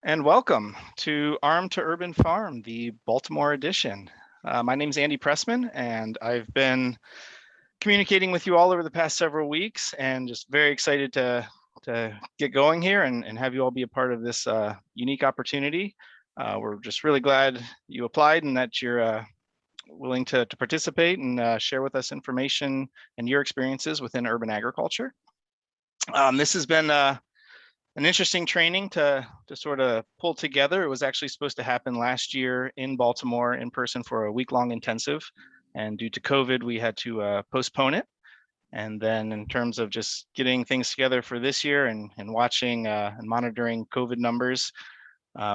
And welcome to Arm to Urban Farm, the Baltimore edition. My name is Andy Pressman, and I've been communicating with you all over the past several weeks, and just very excited to get going here and have you all be a part of this unique opportunity. We're just really glad you applied and that you're willing to participate and share with us information and your experiences within urban agriculture. This has been an interesting training to sort of pull together. It was actually supposed to happen last year in Baltimore in person for a week-long intensive, and due to COVID, we had to postpone it. And then in terms of just getting things together for this year and watching and monitoring COVID numbers,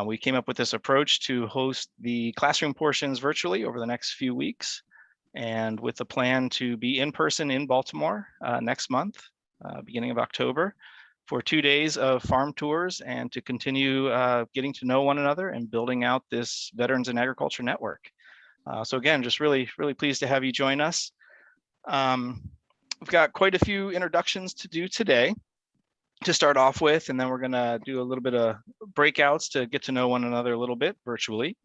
we came up with this approach to host the classroom portions virtually over the next few weeks, and with a plan to be in person in Baltimore next month, beginning of October, for 2 days of farm tours and to continue getting to know one another and building out this Veterans in Agriculture network. So again, just really pleased to have you join us. We've got quite a few introductions to do today to start off with, and then we're gonna do a little bit of breakouts to get to know one another a little bit virtually.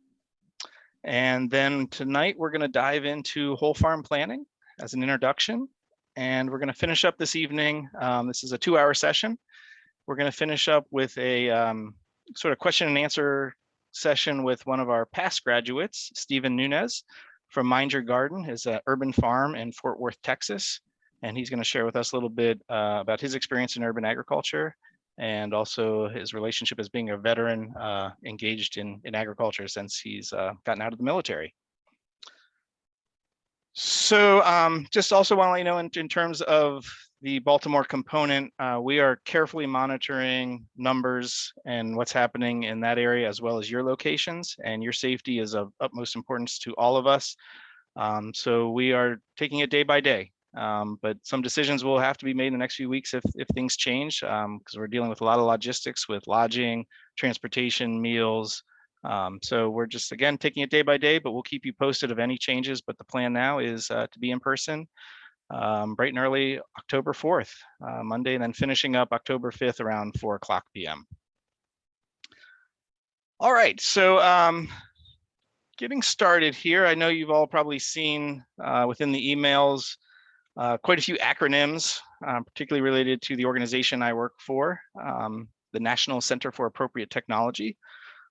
And then tonight we're gonna dive into whole farm planning as an introduction. And we're gonna finish up this evening. This is a 2-hour session. We're going to finish up with a sort of question and answer session with one of our past graduates, Stephen Nunez from Mind Your Garden, his urban farm in Fort Worth, Texas. And he's going to share with us a little bit about his experience in urban agriculture and also his relationship as being a veteran engaged in agriculture since he's gotten out of the military. So just also want to let you know in terms of the Baltimore component, we are carefully monitoring numbers and what's happening in that area as well as your locations, and your safety is of utmost importance to all of us. So we are taking it day by day, but some decisions will have to be made in the next few weeks if things change, because we're dealing with a lot of logistics with lodging, transportation, meals. So we're just, again, taking it day by day, but we'll keep you posted of any changes. But the plan now is to be in person bright and early October 4th, Monday, and then finishing up October 5th around 4:00 p.m. All right, so getting started here, I know you've all probably seen within the emails quite a few acronyms, particularly related to the organization I work for, the National Center for Appropriate Technology.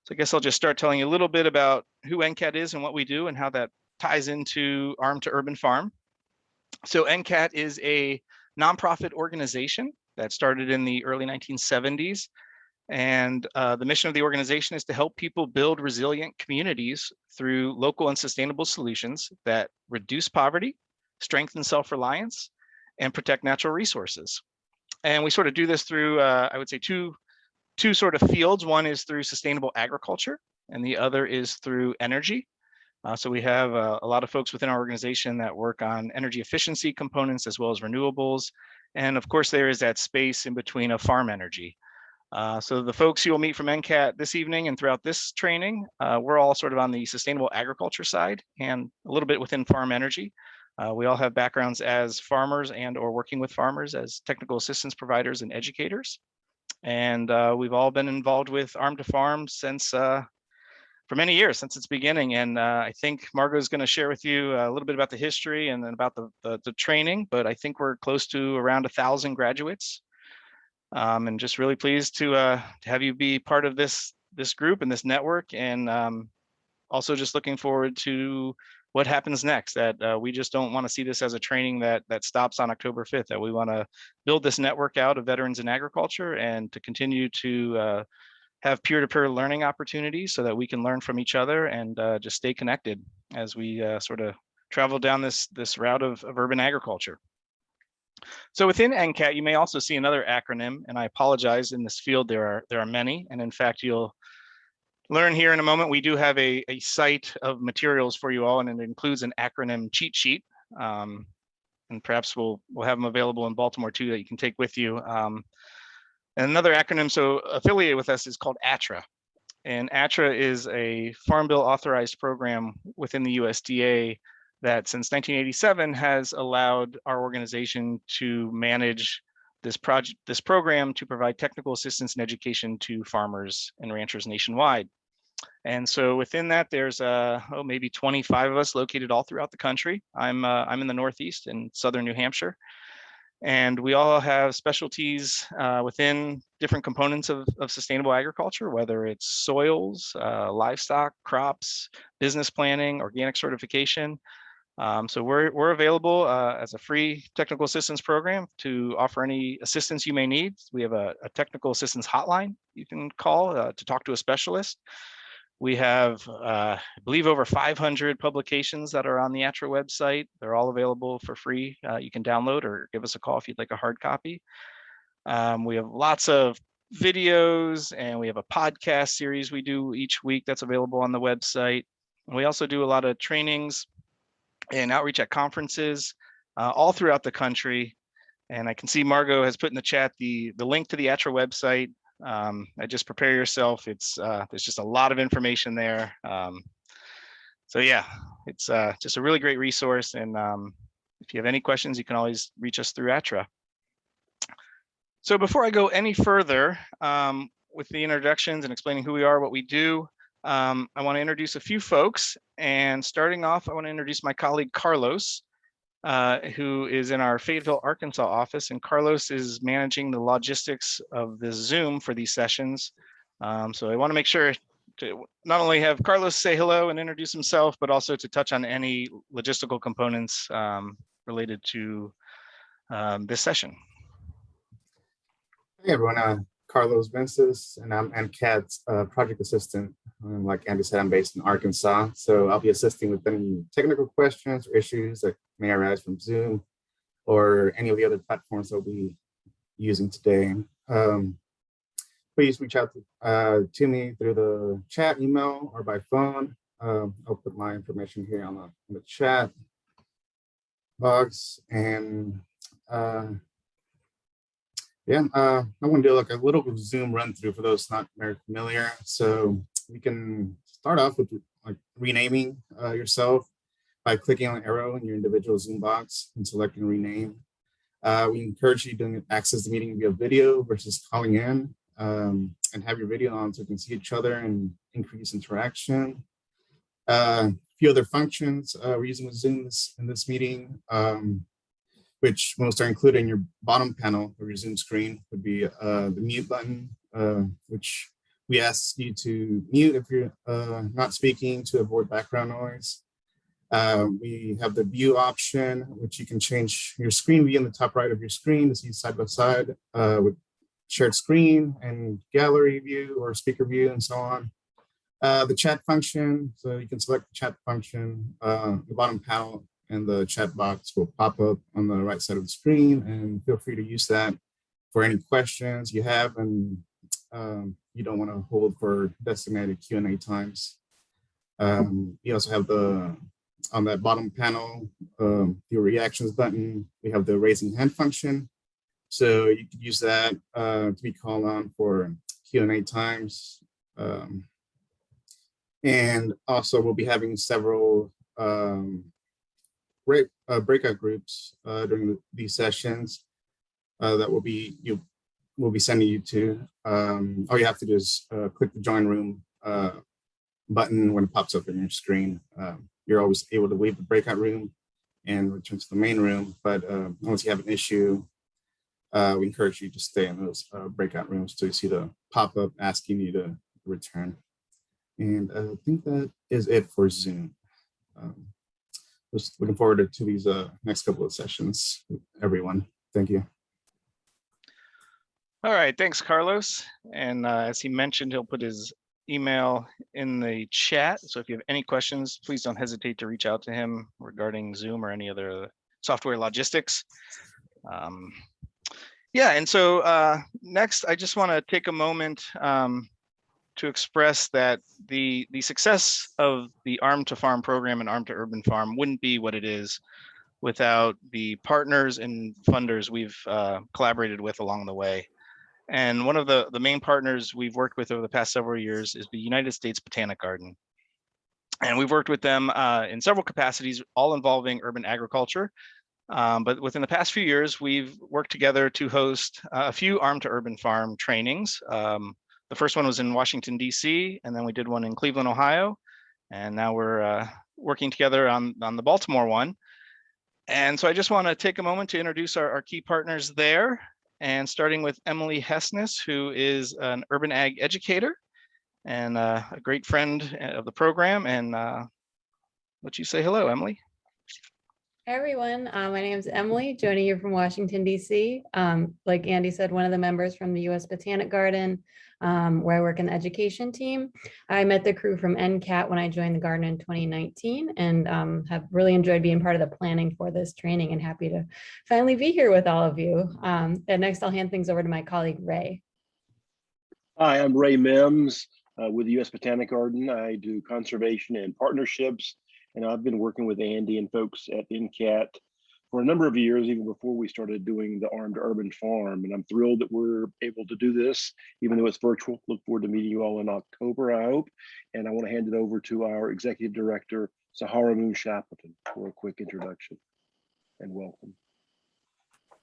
So I guess I'll just start telling you a little bit about who NCAT is and what we do and how that ties into Arm to Urban Farm. So NCAT is a nonprofit organization that started in the early 1970s. And the mission of the organization is to help people build resilient communities through local and sustainable solutions that reduce poverty, strengthen self-reliance, and protect natural resources. And we sort of do this through, I would say, two sort of fields. One is through sustainable agriculture, and the other is through energy. So we have a lot of folks within our organization that work on energy efficiency components as well as renewables. And of course, there is that space in between of farm energy. So the folks you'll meet from NCAT this evening and throughout this training, we're all sort of on the sustainable agriculture side and a little bit within farm energy. We all have backgrounds as farmers and or working with farmers as technical assistance providers and educators. And we've all been involved with Arm to Farm since for many years, since its beginning. And I think Margot is going to share with you a little bit about the history and then about the training, but I think we're close to around 1,000 graduates. And just really pleased to have you be part of this group and this network, and also just looking forward to what happens next. That we just don't want to see this as a training that stops on October 5th, that we want to build this network out of veterans in agriculture and to continue to have peer-to-peer learning opportunities so that we can learn from each other and just stay connected as we sort of travel down this route of urban agriculture. So within NCAT, you may also see another acronym, and I apologize, in this field there are many, and in fact you'll learn here in a moment. We do have a site of materials for you all, and it includes an acronym cheat sheet, and perhaps we'll have them available in Baltimore too that you can take with you. And another acronym so affiliated with us is called ATRA. And ATRA is a Farm Bill authorized program within the USDA that since 1987 has allowed our organization to manage this program to provide technical assistance and education to farmers and ranchers nationwide. And so within that, there's maybe 25 of us located all throughout the country. I'm in the Northeast in southern New Hampshire, and we all have specialties within different components of sustainable agriculture, whether it's soils, livestock, crops, business planning, organic certification. So we're available as a free technical assistance program to offer any assistance you may need. We have a technical assistance hotline you can call to talk to a specialist. We have, I believe, over 500 publications that are on the ATRA website. They're all available for free. You can download or give us a call if you'd like a hard copy. We have lots of videos, and we have a podcast series we do each week that's available on the website. And we also do a lot of trainings and outreach at conferences all throughout the country. And I can see Margot has put in the chat the link to the ATRA website. I just prepare yourself. It's there's just a lot of information there. So yeah, it's just a really great resource. And if you have any questions, you can always reach us through ATRA. So before I go any further with the introductions and explaining who we are, what we do, I want to introduce a few folks. And starting off, I want to introduce my colleague, Carlos, who is in our Fayetteville, Arkansas office. And Carlos is managing the logistics of the Zoom for these sessions. So I want to make sure to not only have Carlos say hello and introduce himself, but also to touch on any logistical components related to this session. Hey everyone, Carlos Vences, and I'm MCAT's project assistant. Like Andy said, I'm based in Arkansas, so I'll be assisting with any technical questions or issues that may arise from Zoom or any of the other platforms that we'll be using today. Please reach out to me through the chat, email, or by phone. I'll put my information here on the chat box. And yeah, I want to do like a little Zoom run through for those not very familiar. So we can start off with like renaming yourself by clicking on the arrow in your individual Zoom box and selecting rename. We encourage you to access the meeting via video versus calling in, and have your video on so you can see each other and increase interaction. A few other functions we're using with Zoom in this meeting, which most are included in your bottom panel of your Zoom screen, would be the mute button, which we ask you to mute if you're not speaking to avoid background noise. We have the view option, which you can change your screen view in the top right of your screen to see side by side with shared screen and gallery view or speaker view and so on. The chat function, so you can select the chat function, the bottom panel, and the chat box will pop up on the right side of the screen, and feel free to use that for any questions you have and you don't want to hold for designated Q&A times. You also have on that bottom panel, your reactions button. We have the raising hand function. So you could use that to be called on for Q&A times. And also we'll be having several breakout groups during these sessions that we'll be sending you to. All you have to do is click the join room button when it pops up in your screen. You're always able to leave the breakout room and return to the main room, but once you have an issue, we encourage you to stay in those breakout rooms to see the pop-up asking you to return. And I think that is it for Zoom. Just looking forward to these next couple of sessions with everyone. Thank you. All right, thanks, Carlos. And as he mentioned, he'll put his email in the chat. So if you have any questions, please don't hesitate to reach out to him regarding Zoom or any other software logistics. Yeah, and so next, I just want to take a moment to express that the success of the Arm to Farm program and Arm to Urban Farm wouldn't be what it is without the partners and funders we've collaborated with along the way. And one of the main partners we've worked with over the past several years is the United States Botanic Garden. And we've worked with them in several capacities, all involving urban agriculture. But within the past few years, we've worked together to host a few Arm to Urban Farm trainings. The first one was in Washington, D.C., and then we did one in Cleveland, Ohio. And now we're working together on the Baltimore one. And so I just want to take a moment to introduce our key partners there, and starting with Emily Hessness, who is an urban ag educator and a great friend of the program. And let you say hello, Emily. Hey everyone, my name is Emily, joining you from Washington, D.C. Like Andy said, one of the members from the U.S. Botanic Garden, where I work in the education team. I met the crew from NCAT when I joined the garden in 2019, and have really enjoyed being part of the planning for this training, and happy to finally be here with all of you. And next I'll hand things over to my colleague, Ray. Hi, I'm Ray Mims with the U.S. Botanic Garden. I do conservation and partnerships, and I've been working with Andy and folks at NCAT for a number of years, even before we started doing the Armed Urban Farm. And I'm thrilled that we're able to do this, even though it's virtual. Look forward to meeting you all in October, I hope. And I want to hand it over to our Executive Director, Sahara Moon Shackleton, for a quick introduction and welcome.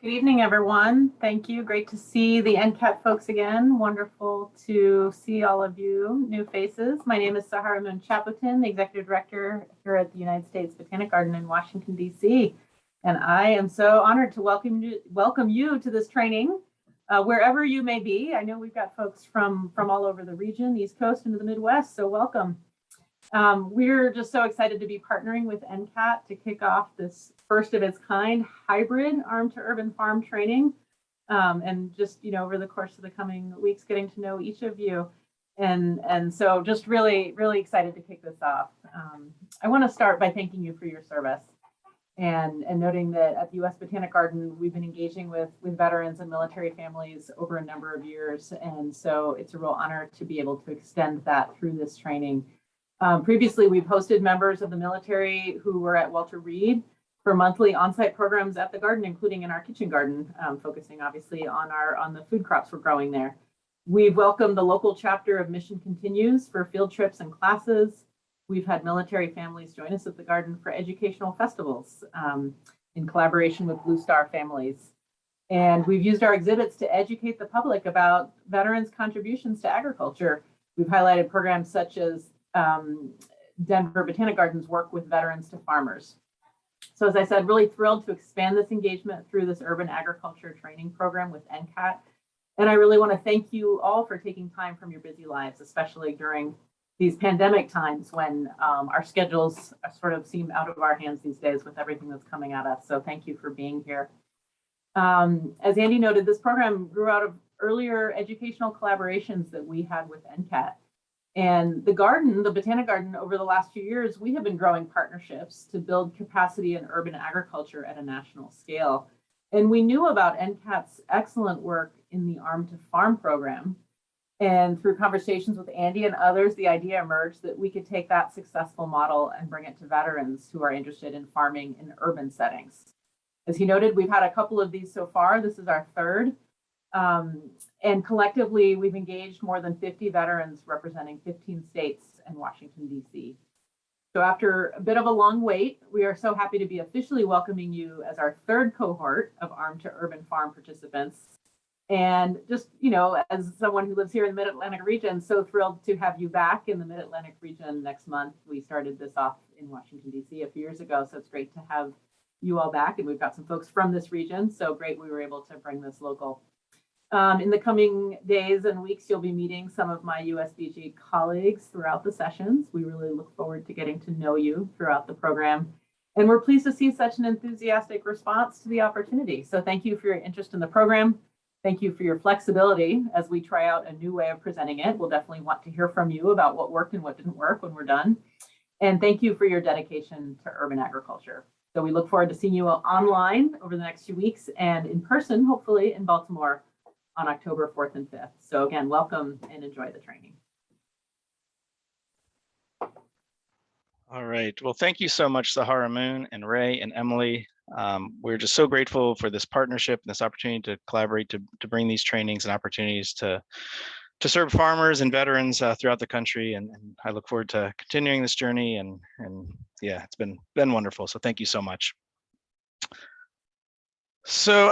Good evening, everyone. Thank you. Great to see the NCAT folks again. Wonderful to see all of you new faces. My name is Sahara Moon Shackleton, the Executive Director here at the United States Botanic Garden in Washington, D.C. And I am so honored to welcome you to this training, wherever you may be. I know we've got folks from all over the region, the East Coast into the Midwest, so welcome. We're just so excited to be partnering with NCAT to kick off this first of its kind hybrid Arm to Urban Farm training. And just, over the course of the coming weeks, getting to know each of you. And so just really, really excited to kick this off. I want to start by thanking you for your service and noting that at the U.S. Botanic Garden, we've been engaging with veterans and military families over a number of years. And so it's a real honor to be able to extend that through this training. Previously, we've hosted members of the military who were at Walter Reed for monthly on-site programs at the garden, including in our kitchen garden, focusing obviously on the food crops we're growing there. We've welcomed the local chapter of Mission Continues for field trips and classes. We've had military families join us at the garden for educational festivals in collaboration with Blue Star families. And we've used our exhibits to educate the public about veterans' contributions to agriculture. We've highlighted programs such as Denver Botanic Gardens work with veterans to farmers. So as I said, really thrilled to expand this engagement through this urban agriculture training program with NCAT. And I really want to thank you all for taking time from your busy lives, especially during these pandemic times when our schedules sort of seem out of our hands these days with everything that's coming at us. So thank you for being here. As Andy noted, this program grew out of earlier educational collaborations that we had with NCAT. And the garden, the Botanic Garden, over the last few years, we have been growing partnerships to build capacity in urban agriculture at a national scale. And we knew about NCAT's excellent work in the Arm to Farm program. And through conversations with Andy and others, the idea emerged that we could take that successful model and bring it to veterans who are interested in farming in urban settings. As he noted, we've had a couple of these so far. This is our third. And collectively, we've engaged more than 50 veterans representing 15 states and Washington, D.C. So after a bit of a long wait, we are so happy to be officially welcoming you as our third cohort of Arm to Urban Farm participants. And just, as someone who lives here in the Mid-Atlantic region, so thrilled to have you back in the Mid-Atlantic region next month. We started this off in Washington, D.C. a few years ago, so it's great to have you all back. And we've got some folks from this region, so great we were able to bring this local. In the coming days and weeks, you'll be meeting some of my USBG colleagues throughout the sessions. We really look forward to getting to know you throughout the program. And we're pleased to see such an enthusiastic response to the opportunity. So thank you for your interest in the program. Thank you for your flexibility as we try out a new way of presenting it. We'll definitely want to hear from you about what worked and what didn't work when we're done. And thank you for your dedication to urban agriculture. So we look forward to seeing you online over the next few weeks and in person, hopefully in Baltimore, on October 4th and 5th. So again, welcome and enjoy the training. All right. Well, thank you so much, Sahara Moon and Ray and Emily. We're just so grateful for this partnership and this opportunity to collaborate to bring these trainings and opportunities to serve farmers and veterans throughout the country. And I look forward to continuing this journey. And yeah, it's been wonderful. So thank you so much. So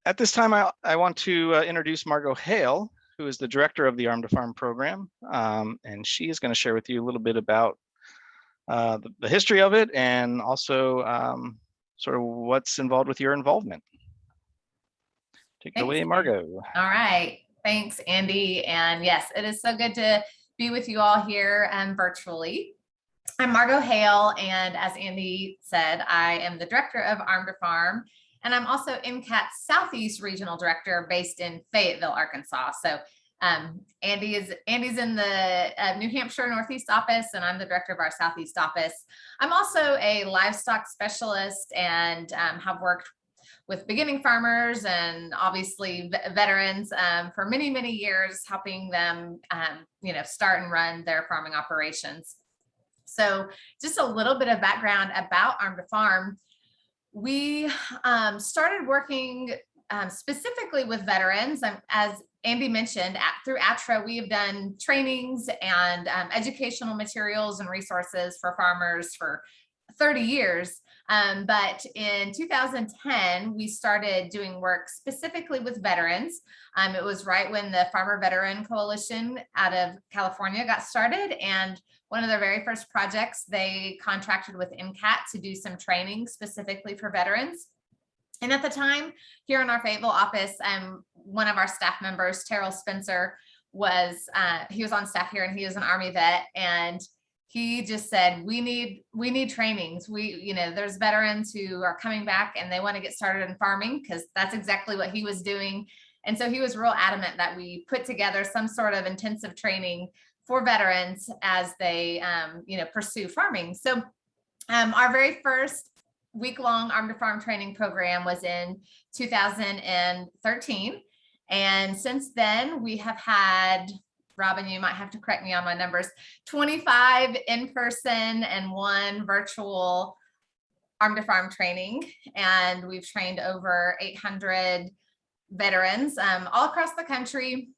at this time, I want to introduce Margot Hale, who is the director of the Arm to Farm program. And she is going to share with you a little bit about the history of it and also sort of what's involved with your involvement. Take it away, Margot. All right. Thanks, Andy. And yes, it is so good to be with you all here virtually. I'm Margot Hale, and as Andy said, I am the director of Arm to Farm, and I'm also MCAT's Southeast Regional Director based in Fayetteville, Arkansas. So Andy's in the New Hampshire Northeast office, and I'm the director of our Southeast office. I'm also a livestock specialist and have worked with beginning farmers and obviously veterans for many, many years, helping them, start and run their farming operations. So just a little bit of background about Arm to Farm. We started working specifically with veterans. As Andy mentioned, through ATRA, we have done trainings and educational materials and resources for farmers for 30 years. But in 2010, we started doing work specifically with veterans. It was right when the Farmer Veteran Coalition out of California got started. And one of their very first projects, they contracted with MCAT to do some training specifically for veterans. And at the time, here in our Fayetteville office, one of our staff members, Terrell Spencer, he was on staff here, and he was an Army vet. And he just said, we need trainings. There's veterans who are coming back and they want to get started in farming, because that's exactly what he was doing. And so he was real adamant that we put together some sort of intensive training for veterans as they, pursue farming. So our very first week-long Arm to Farm training program was in 2013. And since then, we have had, Robin, you might have to correct me on my numbers, 25 in-person and 1 virtual Arm to Farm training. And we've trained over 800 veterans all across the country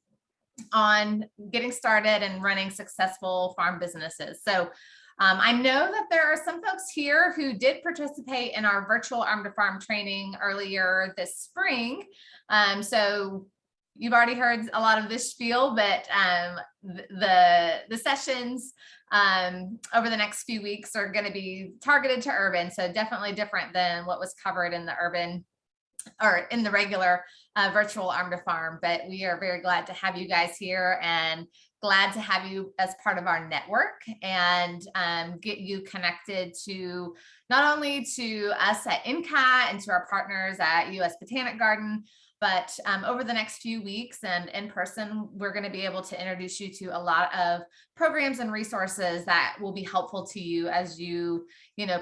on getting started and running successful farm businesses. So I know that there are some folks here who did participate in our virtual Arm to Farm training earlier this spring. So you've already heard a lot of this spiel, but the sessions over the next few weeks are going to be targeted to urban. So definitely different than what was covered in the urban or in the regular virtual Arm to Farm. But we are very glad to have you guys here and glad to have you as part of our network and get you connected to not only to us at MCAT and to our partners at US Botanic Garden, but over the next few weeks and in person, we're going to be able to introduce you to a lot of programs and resources that will be helpful to you as you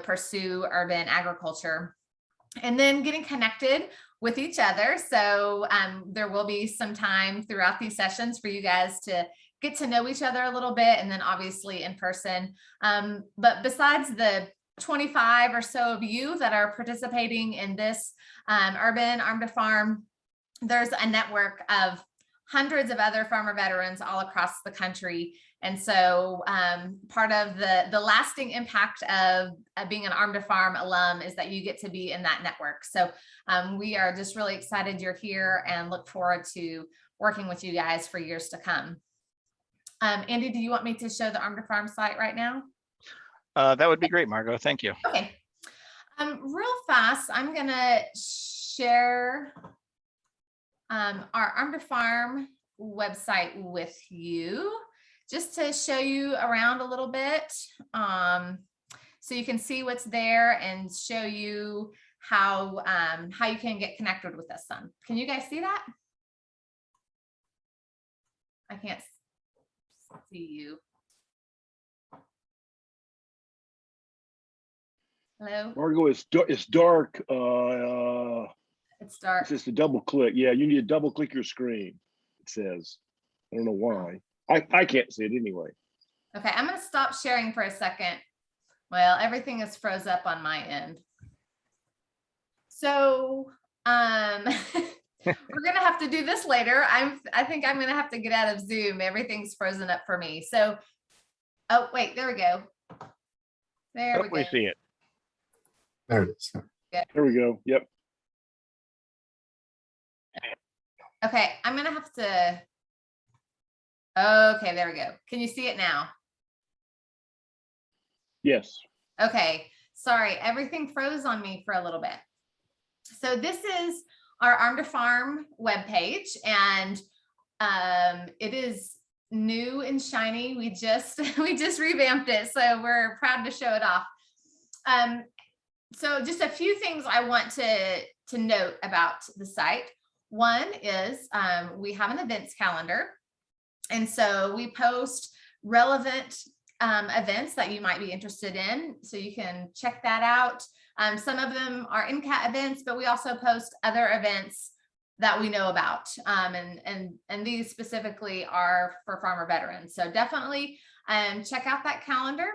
pursue urban agriculture. And then getting connected with each other. So there will be some time throughout these sessions for you guys to get to know each other a little bit, and then obviously in person. But besides the 25 or so of you that are participating in this urban Arm to Farm, there's a network of hundreds of other farmer veterans all across the country. And so part of the lasting impact of being an Arm to Farm alum is that you get to be in that network. So we are just really excited you're here and look forward to working with you guys for years to come. Andy, do you want me to show the Arm to Farm site right now? That would be great, Margot. Thank you. Okay. Real fast, I'm gonna share our Arm to Farm website with you, just to show you around a little bit, so you can see what's there and show you how you can get connected with us some. Can you guys see that? I can't see you. Hello? Margot, it's dark. It's dark. It's just a double click. Yeah, you need to double click your screen. It says, I don't know why. I can't see it anyway. Okay, I'm gonna stop sharing for a second. Well, everything is froze up on my end. So we're gonna have to do this later. I think I'm gonna have to get out of Zoom. Everything's frozen up for me. So, oh wait, there we go. There we go. We see it. There it is. There we go. Yep. Okay, I'm gonna have to. Okay, there we go. Can you see it now? Yes. Okay, sorry, everything froze on me for a little bit. So this is our Arm to Farm webpage, and it is new and shiny. We just revamped it, so we're proud to show it off. So just a few things I want to note about the site. One is we have an events calendar, and so we post relevant events that you might be interested in, so you can check that out. Some of them are NCAT events, but we also post other events that we know about, and these specifically are for farmer veterans. So definitely check out that calendar.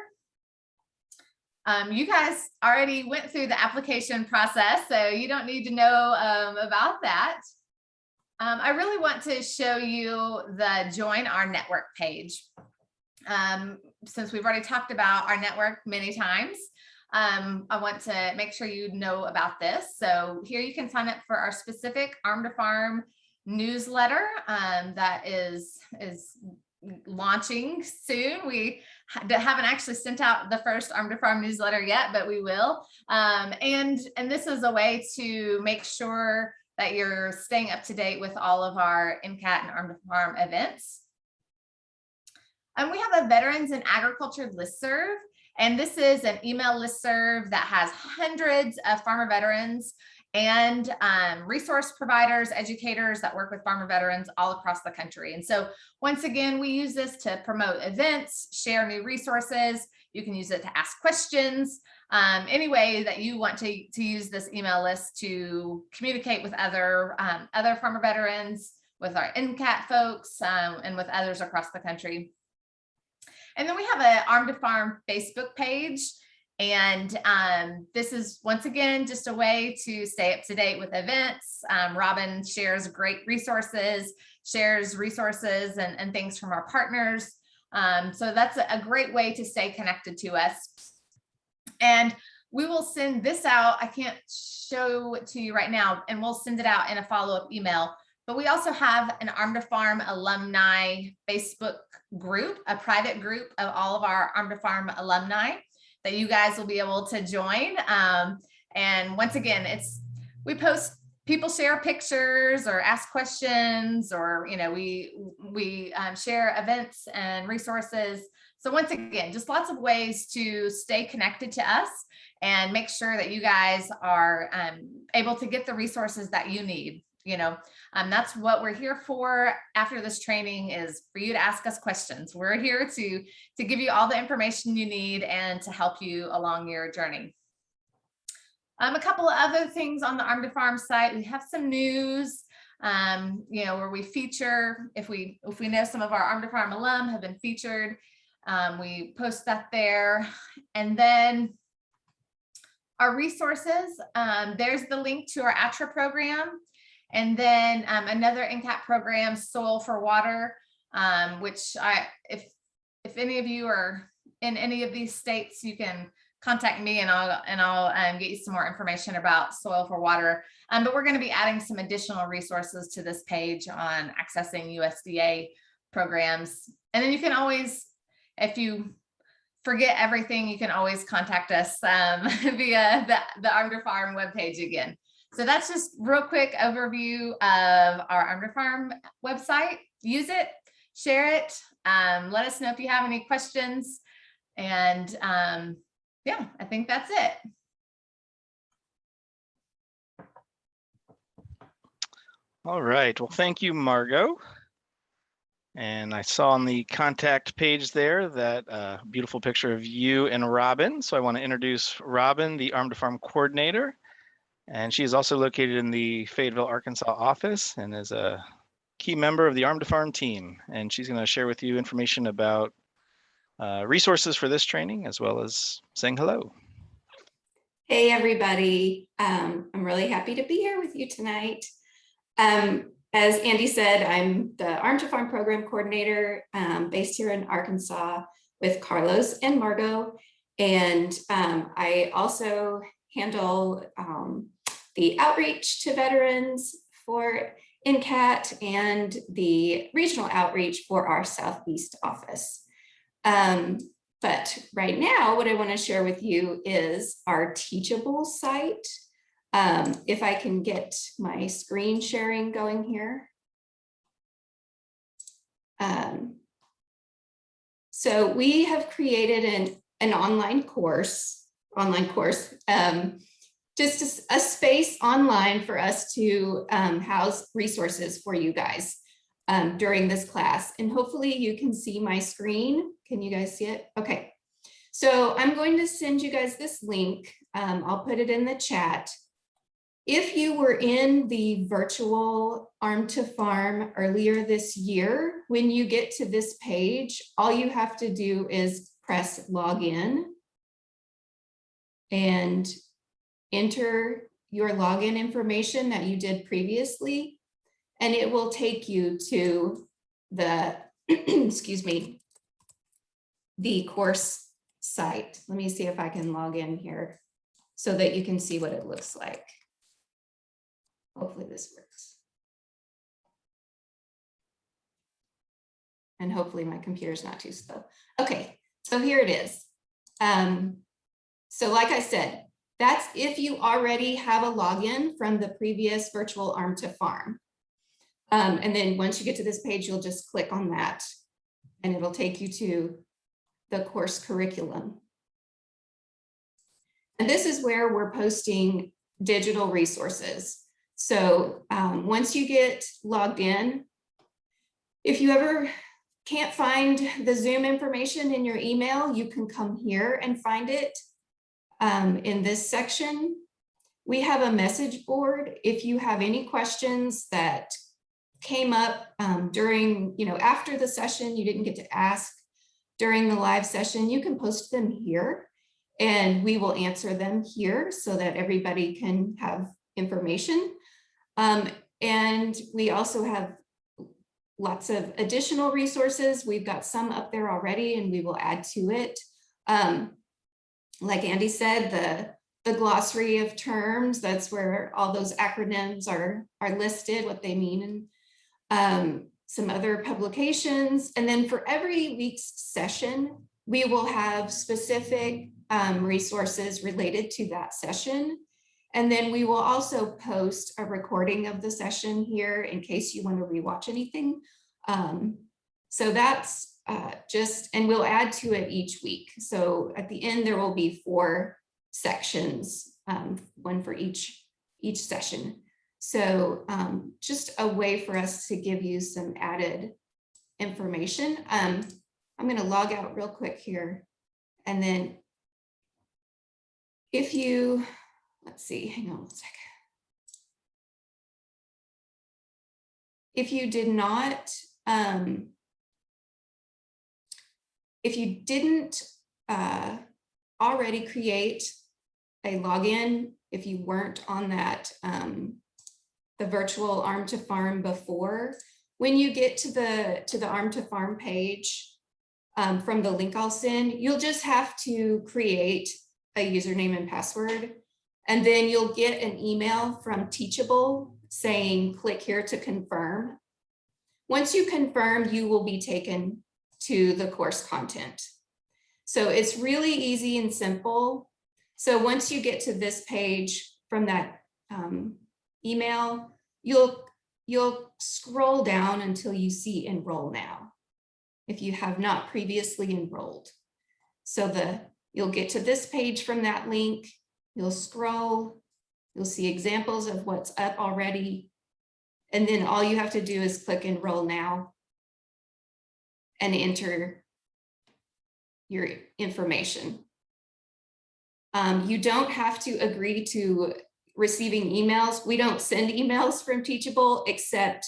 You guys already went through the application process, so you don't need to know about that. I really want to show you the Join Our Network page. Since we've already talked about our network many times, I want to make sure you know about this. So here you can sign up for our specific Arm to Farm newsletter that is launching soon. We haven't actually sent out the first Arm to Farm newsletter yet, but we will. And this is a way to make sure that you're staying up to date with all of our NCAT and Arm to Farm events. And we have a Veterans in Agriculture listserv, and this is an email listserv that has hundreds of farmer veterans and resource providers, educators that work with farmer veterans all across the country. And so once again, we use this to promote events, share new resources. You can use it to ask questions, any way that you want to use this email list to communicate with other farmer veterans, with our NCAT folks, and with others across the country. And then we have an Arm to Farm Facebook page. And this is, once again, just a way to stay up to date with events. Robin shares great resources, shares resources and things from our partners. So that's a great way to stay connected to us. And we will send this out. I can't show it to you right now, and we'll send it out in a follow-up email. But we also have an Arm to Farm alumni Facebook group, a private group of all of our Arm to Farm alumni that you guys will be able to join. And once again, we post, people share pictures or ask questions, or we share events and resources. So once again, just lots of ways to stay connected to us and make sure that you guys are able to get the resources that you need. That's what we're here for after this training, is for you to ask us questions. We're here to give you all the information you need and to help you along your journey. A couple of other things on the Arm to Farm site. We have some news, where we feature, if we know some of our Arm to Farm alum have been featured, we post that there. And then our resources, there's the link to our ATRA program. And then another NCAT program, Soil for Water, which if any of you are in any of these states, you can contact me and I'll get you some more information about Soil for Water. But we're going to be adding some additional resources to this page on accessing USDA programs. And then you can always, if you forget everything, you can always contact us via the Arm to Farm webpage again. So that's just real quick overview of our Arm to Farm website. Use it, share it, let us know if you have any questions. And yeah, I think that's it. All right, well, thank you, Margot. And I saw on the contact page there that beautiful picture of you and Robin. So I want to introduce Robin, the Arm to Farm coordinator. And she is also located in the Fayetteville, Arkansas office and is a key member of the Arm to Farm team. And she's going to share with you information about resources for this training, as well as saying hello. Hey, everybody. I'm really happy to be here with you tonight. As Andy said, I'm the Arm to Farm program coordinator based here in Arkansas with Carlos and Margot. And I also handle the outreach to veterans for NCAT and the regional outreach for our Southeast office. But right now, what I want to share with you is our Teachable site. If I can get my screen sharing going here. So we have created an online course, just a space online for us to house resources for you guys during this class. And hopefully you can see my screen. Can you guys see it? Okay. So I'm going to send you guys this link. I'll put it in the chat. If you were in the virtual Arm to Farm earlier this year, when you get to this page, all you have to do is press login and enter your login information that you did previously, and it will take you to the, excuse me, the course site. Let me see if I can log in here so that you can see what it looks like. Hopefully this works. And hopefully my computer is not too slow. Okay, so here it is. So like I said, that's if you already have a login from the previous virtual Arm to Farm. And then once you get to this page, you'll just click on that and it'll take you to the course curriculum. And this is where we're posting digital resources. So once you get logged in, if you ever can't find the Zoom information in your email, you can come here and find it in this section. We have a message board. If you have any questions that came up during, after the session, you didn't get to ask during the live session, you can post them here and we will answer them here so that everybody can have information. And we also have lots of additional resources. We've got some up there already and we will add to it. Like Andy said, the glossary of terms, that's where all those acronyms are listed, what they mean, and some other publications. And then for every week's session, we will have specific resources related to that session. And then we will also post a recording of the session here in case you want to rewatch anything. So that's and we'll add to it each week. So at the end, there will be 4 sections, one for each session. So just a way for us to give you some added information. I'm going to log out real quick here. And then if you, let's see, hang on 1 second. If you did not, if you didn't already create a login, if you weren't on that, the virtual Arm to Farm before, when you get to the Arm to Farm page from the link I'll send, you'll just have to create a username and password. And then you'll get an email from Teachable saying, click here to confirm. Once you confirm, you will be taken to the course content. So it's really easy and simple. So once you get to this page from that email, you'll scroll down until you see enroll now, if you have not previously enrolled. So you'll get to this page from that link, you'll scroll, you'll see examples of what's up already. And then all you have to do is click enroll now and enter your information. You don't have to agree to receiving emails. We don't send emails from Teachable, except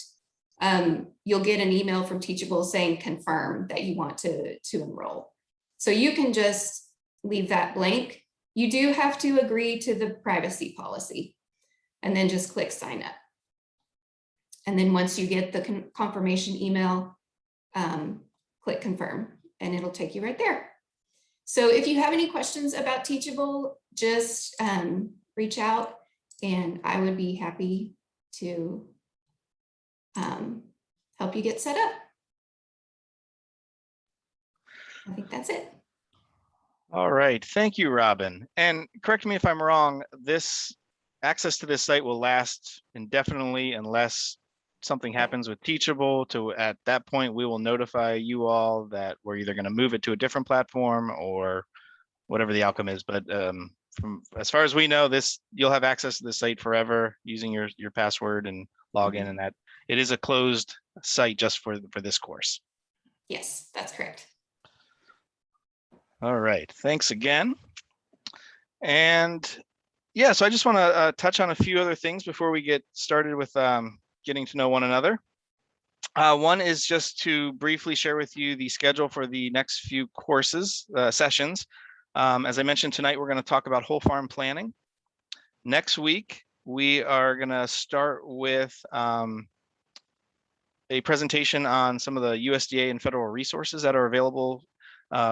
you'll get an email from Teachable saying confirm that you want to enroll. So you can just leave that blank. You do have to agree to the privacy policy and then just click sign up. And then once you get the confirmation email, click confirm and it'll take you right there. So if you have any questions about Teachable, just reach out and I would be happy to help you get set up. I think that's it. All right, thank you, Robin. And correct me if I'm wrong, this access to this site will last indefinitely unless something happens with Teachable. At that point, we will notify you all that we're either going to move it to a different platform or whatever the outcome is. But from as far as we know, you'll have access to the site forever using your password and login, and that it is a closed site just for this course. Yes, that's correct. All right, thanks again. And yeah, so I just want to touch on a few other things before we get started with getting to know one another. One is just to briefly share with you the schedule for the next few courses, sessions. As I mentioned tonight, we're going to talk about whole farm planning. Next week, we are going to start with a presentation on some of the USDA and federal resources that are available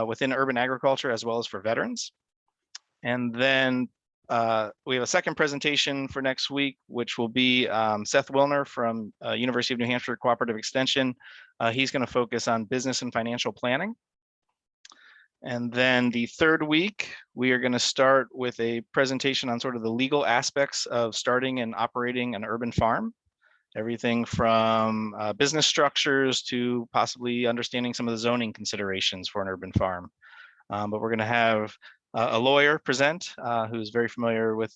within urban agriculture as well as for veterans. And then we have a second presentation for next week, which will be Seth Wilner from University of New Hampshire Cooperative Extension. He's going to focus on business and financial planning. And then the third week, we are going to start with a presentation on sort of the legal aspects of starting and operating an urban farm. Everything from business structures to possibly understanding some of the zoning considerations for an urban farm. But we're going to have a lawyer present who's very familiar with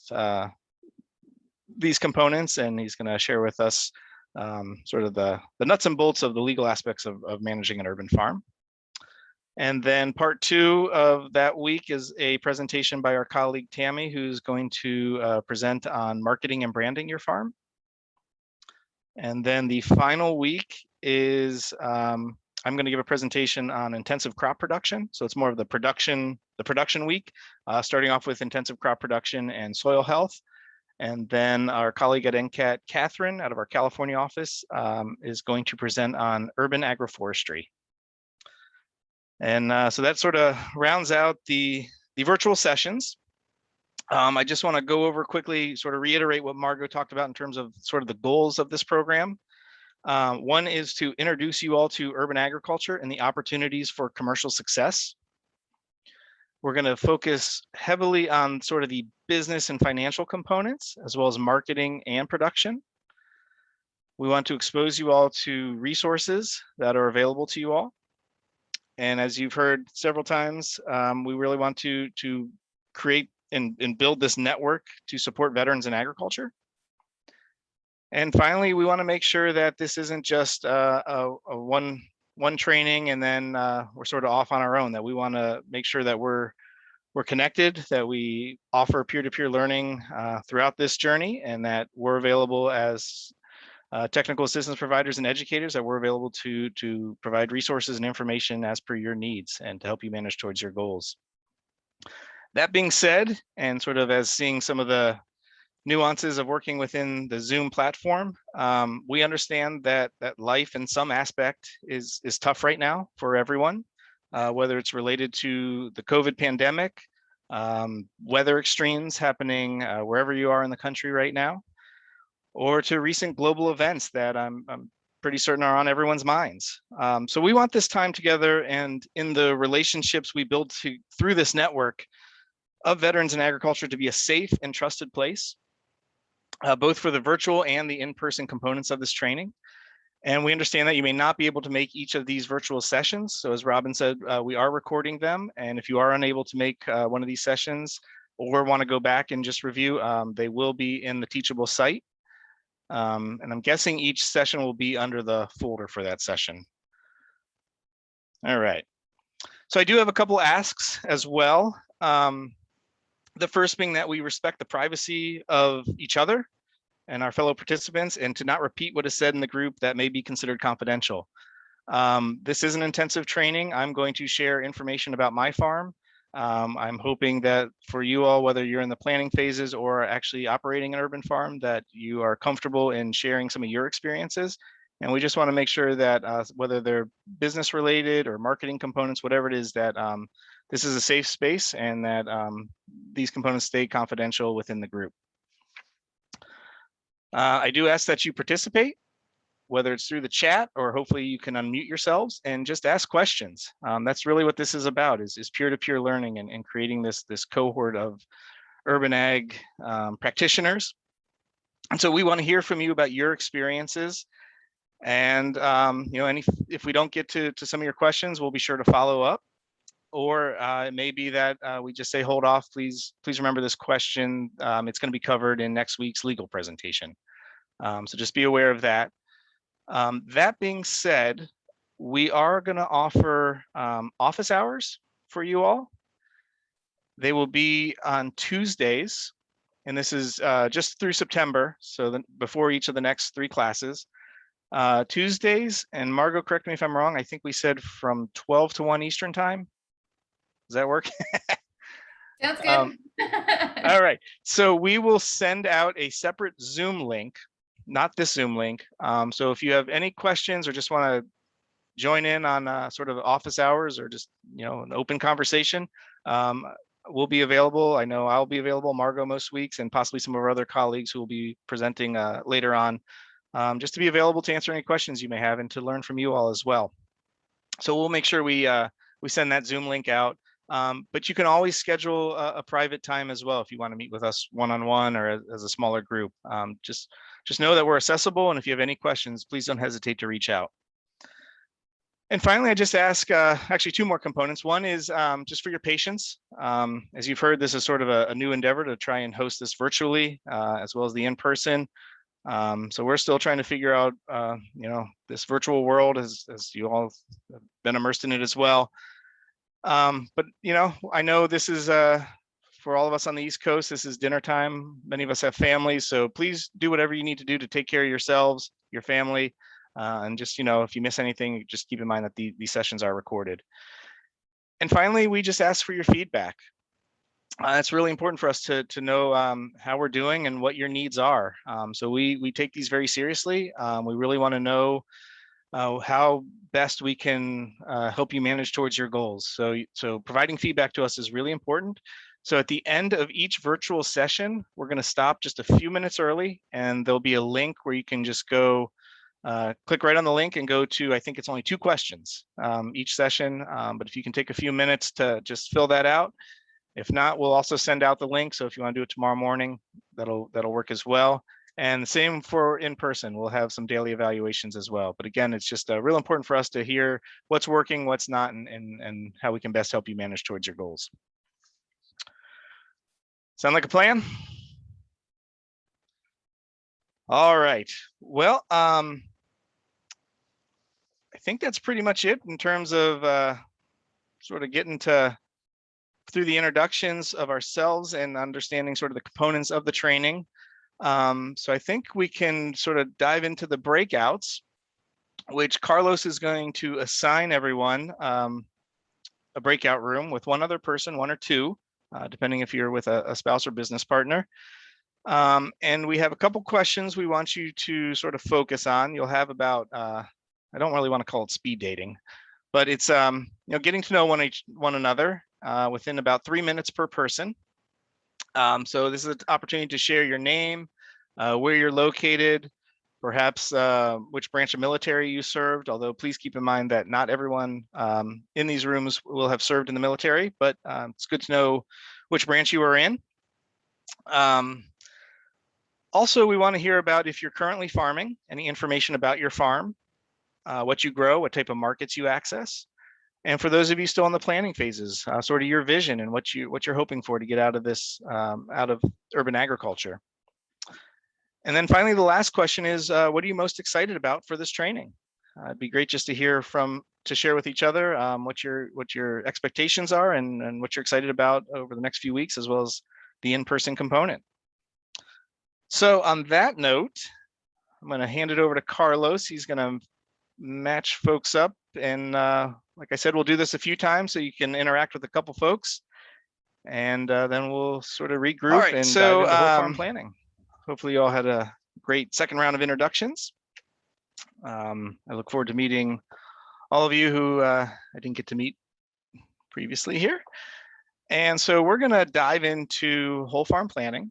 these components, and he's going to share with us sort of the nuts and bolts of the legal aspects of managing an urban farm. And then part two of that week is a presentation by our colleague Tammy, who's going to present on marketing and branding your farm. And then the final week is I'm going to give a presentation on intensive crop production. So it's more of the production week, starting off with intensive crop production and soil health. And then our colleague at NCAT, Catherine, out of our California office, is going to present on urban agroforestry. And so that sort of rounds out the virtual sessions. I just want to go over quickly, sort of reiterate what Margot talked about in terms of sort of the goals of this program. One is to introduce you all to urban agriculture and the opportunities for commercial success. We're going to focus heavily on sort of the business and financial components, as well as marketing and production. We want to expose you all to resources that are available to you all. And as you've heard several times, we really want to create and build this network to support veterans in agriculture. And finally, we want to make sure that this isn't just a one training and then we're sort of off on our own, that we want to make sure that we're connected, that we offer peer-to-peer learning throughout this journey, and that we're available as technical assistance providers and educators, that we're available to provide resources and information as per your needs and to help you manage towards your goals. That being said, and sort of as seeing some of the nuances of working within the Zoom platform, we understand that life in some aspect is tough right now for everyone, whether it's related to the COVID pandemic, weather extremes happening wherever you are in the country right now, or to recent global events that I'm pretty certain are on everyone's minds. So we want this time together, and in the relationships we build through this network of veterans in agriculture, to be a safe and trusted place, both for the virtual and the in-person components of this training. And we understand that you may not be able to make each of these virtual sessions. So as Robin said, we are recording them. And if you are unable to make one of these sessions or want to go back and just review, they will be in the Teachable site. And I'm guessing each session will be under the folder for that session. All right. So I do have a couple asks as well. The first being that we respect the privacy of each other and our fellow participants, and to not repeat what is said in the group that may be considered confidential. This is an intensive training. I'm going to share information about my farm. I'm hoping that for you all, whether you're in the planning phases or actually operating an urban farm, that you are comfortable in sharing some of your experiences. And we just want to make sure that whether they're business related or marketing components, whatever it is, that this is a safe space and that these components stay confidential within the group. I do ask that you participate. whether it's through the chat or hopefully you can unmute yourselves and just ask questions. That's really what this is about, is peer-to-peer learning and creating this cohort of urban ag practitioners. And so we want to hear from you about your experiences. And if we don't get to some of your questions, we'll be sure to follow up. Or it may be that we just say, hold off, please remember this question. It's going to be covered in next week's legal presentation. So just be aware of that. That being said, we are going to offer office hours for you all. They will be on Tuesdays, and this is just through September, so before each of the next 3 classes. Tuesdays, and Margot, correct me if I'm wrong, I think we said from 12 to 1 Eastern time. Does that work? Sounds good. All right, so we will send out a separate Zoom link, not this Zoom link. So if you have any questions or just want to join in on sort of office hours or just an open conversation, we'll be available. I know I'll be available, Margot, most weeks, and possibly some of our other colleagues who will be presenting later on, just to be available to answer any questions you may have and to learn from you all as well. So we'll make sure we send that Zoom link out. But you can always schedule a private time as well if you want to meet with us one-on-one or as a smaller group. Just know that we're accessible, and if you have any questions, please don't hesitate to reach out. And finally, I just ask actually 2 more components. One is just for your patience. As you've heard, this is sort of a new endeavor to try and host this virtually as well as the in-person. So we're still trying to figure out, this virtual world as you all have been immersed in it as well. But I know this is for all of us on the East Coast, this is dinner time. Many of us have families, so please do whatever you need to do to take care of yourselves, your family, and just if you miss anything, just keep in mind that these sessions are recorded. And finally, we just ask for your feedback. It's really important for us to know how we're doing and what your needs are. So we take these very seriously. We really want to know how best we can help you manage towards your goals. So providing feedback to us is really important. So at the end of each virtual session, we're going to stop just a few minutes early, and there'll be a link where you can just go click right on the link and go to, I think it's only 2 questions each session. But if you can take a few minutes to just fill that out. If not, we'll also send out the link. So if you want to do it tomorrow morning, that'll work as well. And the same for in person. We'll have some daily evaluations as well. But again, it's just real important for us to hear what's working, what's not, and how we can best help you manage towards your goals. Sound like a plan? All right. Well, I think that's pretty much it in terms of sort of getting through the introductions of ourselves and understanding sort of the components of the training. So I think we can sort of dive into the breakouts, which Carlos is going to assign everyone a breakout room with one other person, 1 or 2, depending if you're with a spouse or business partner. And we have a couple questions we want you to sort of focus on. You'll have about, I don't really want to call it speed dating, but it's getting to know one another within about 3 minutes per person. So this is an opportunity to share your name, where you're located, perhaps which branch of military you served, although please keep in mind that not everyone in these rooms will have served in the military, but it's good to know which branch you are in. Also, we want to hear about if you're currently farming, any information about your farm, what you grow, what type of markets you access. And for those of you still in the planning phases, sort of your vision and what you're hoping for to get out of this, out of urban agriculture. And then finally, the last question is, what are you most excited about for this training? It'd be great just to hear to share with each other what your expectations are and what you're excited about over the next few weeks, as well as the in-person component. So on that note, I'm going to hand it over to Carlos. He's going to match folks up, and like I said, we'll do this a few times so you can interact with a couple folks, and then we'll sort of regroup. All right, and dive into whole farm planning. Hopefully you all had a great second round of introductions. I look forward to meeting all of you who I didn't get to meet previously here. And so we're going to dive into whole farm planning.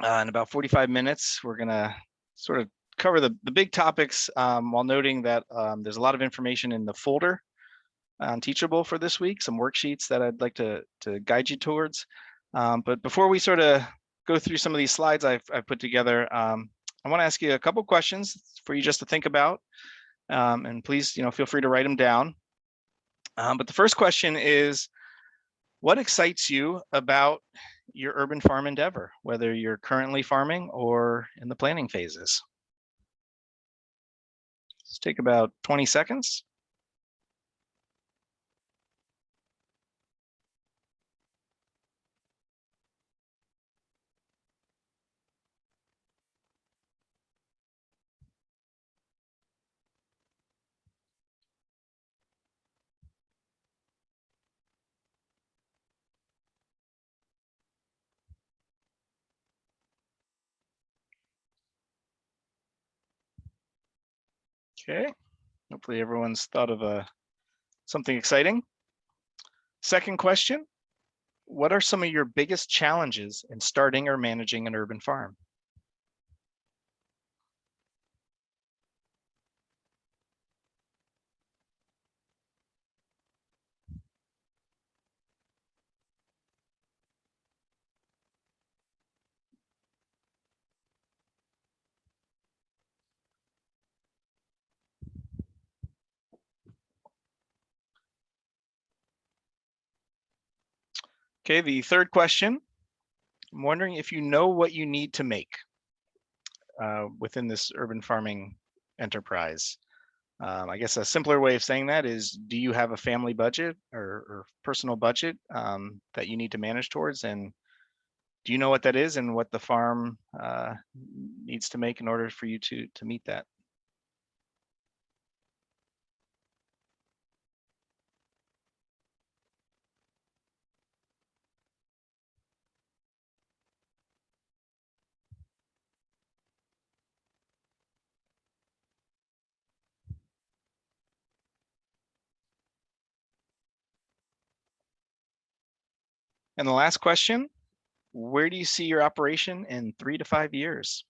In about 45 minutes, we're going to sort of cover the big topics while noting that there's a lot of information in the folder on Teachable for this week, some worksheets that I'd like to guide you towards. But before we sort of go through some of these slides I've put together, I want to ask you a couple questions for you just to think about. And please, feel free to write them down. But the first question is, what excites you about your urban farm endeavor, whether you're currently farming or in the planning phases? Let's take about 20 seconds. Okay, hopefully everyone's thought of something exciting. Second question, what are some of your biggest challenges in starting or managing an urban farm? Okay, the third question, I'm wondering if you know what you need to make within this urban farming enterprise. I guess a simpler way of saying that is, do you have a family budget or personal budget that you need to manage towards? And do you know what that is and what the farm needs to make in order for you to meet that? And the last question, where do you see your operation in 3 to 5 years?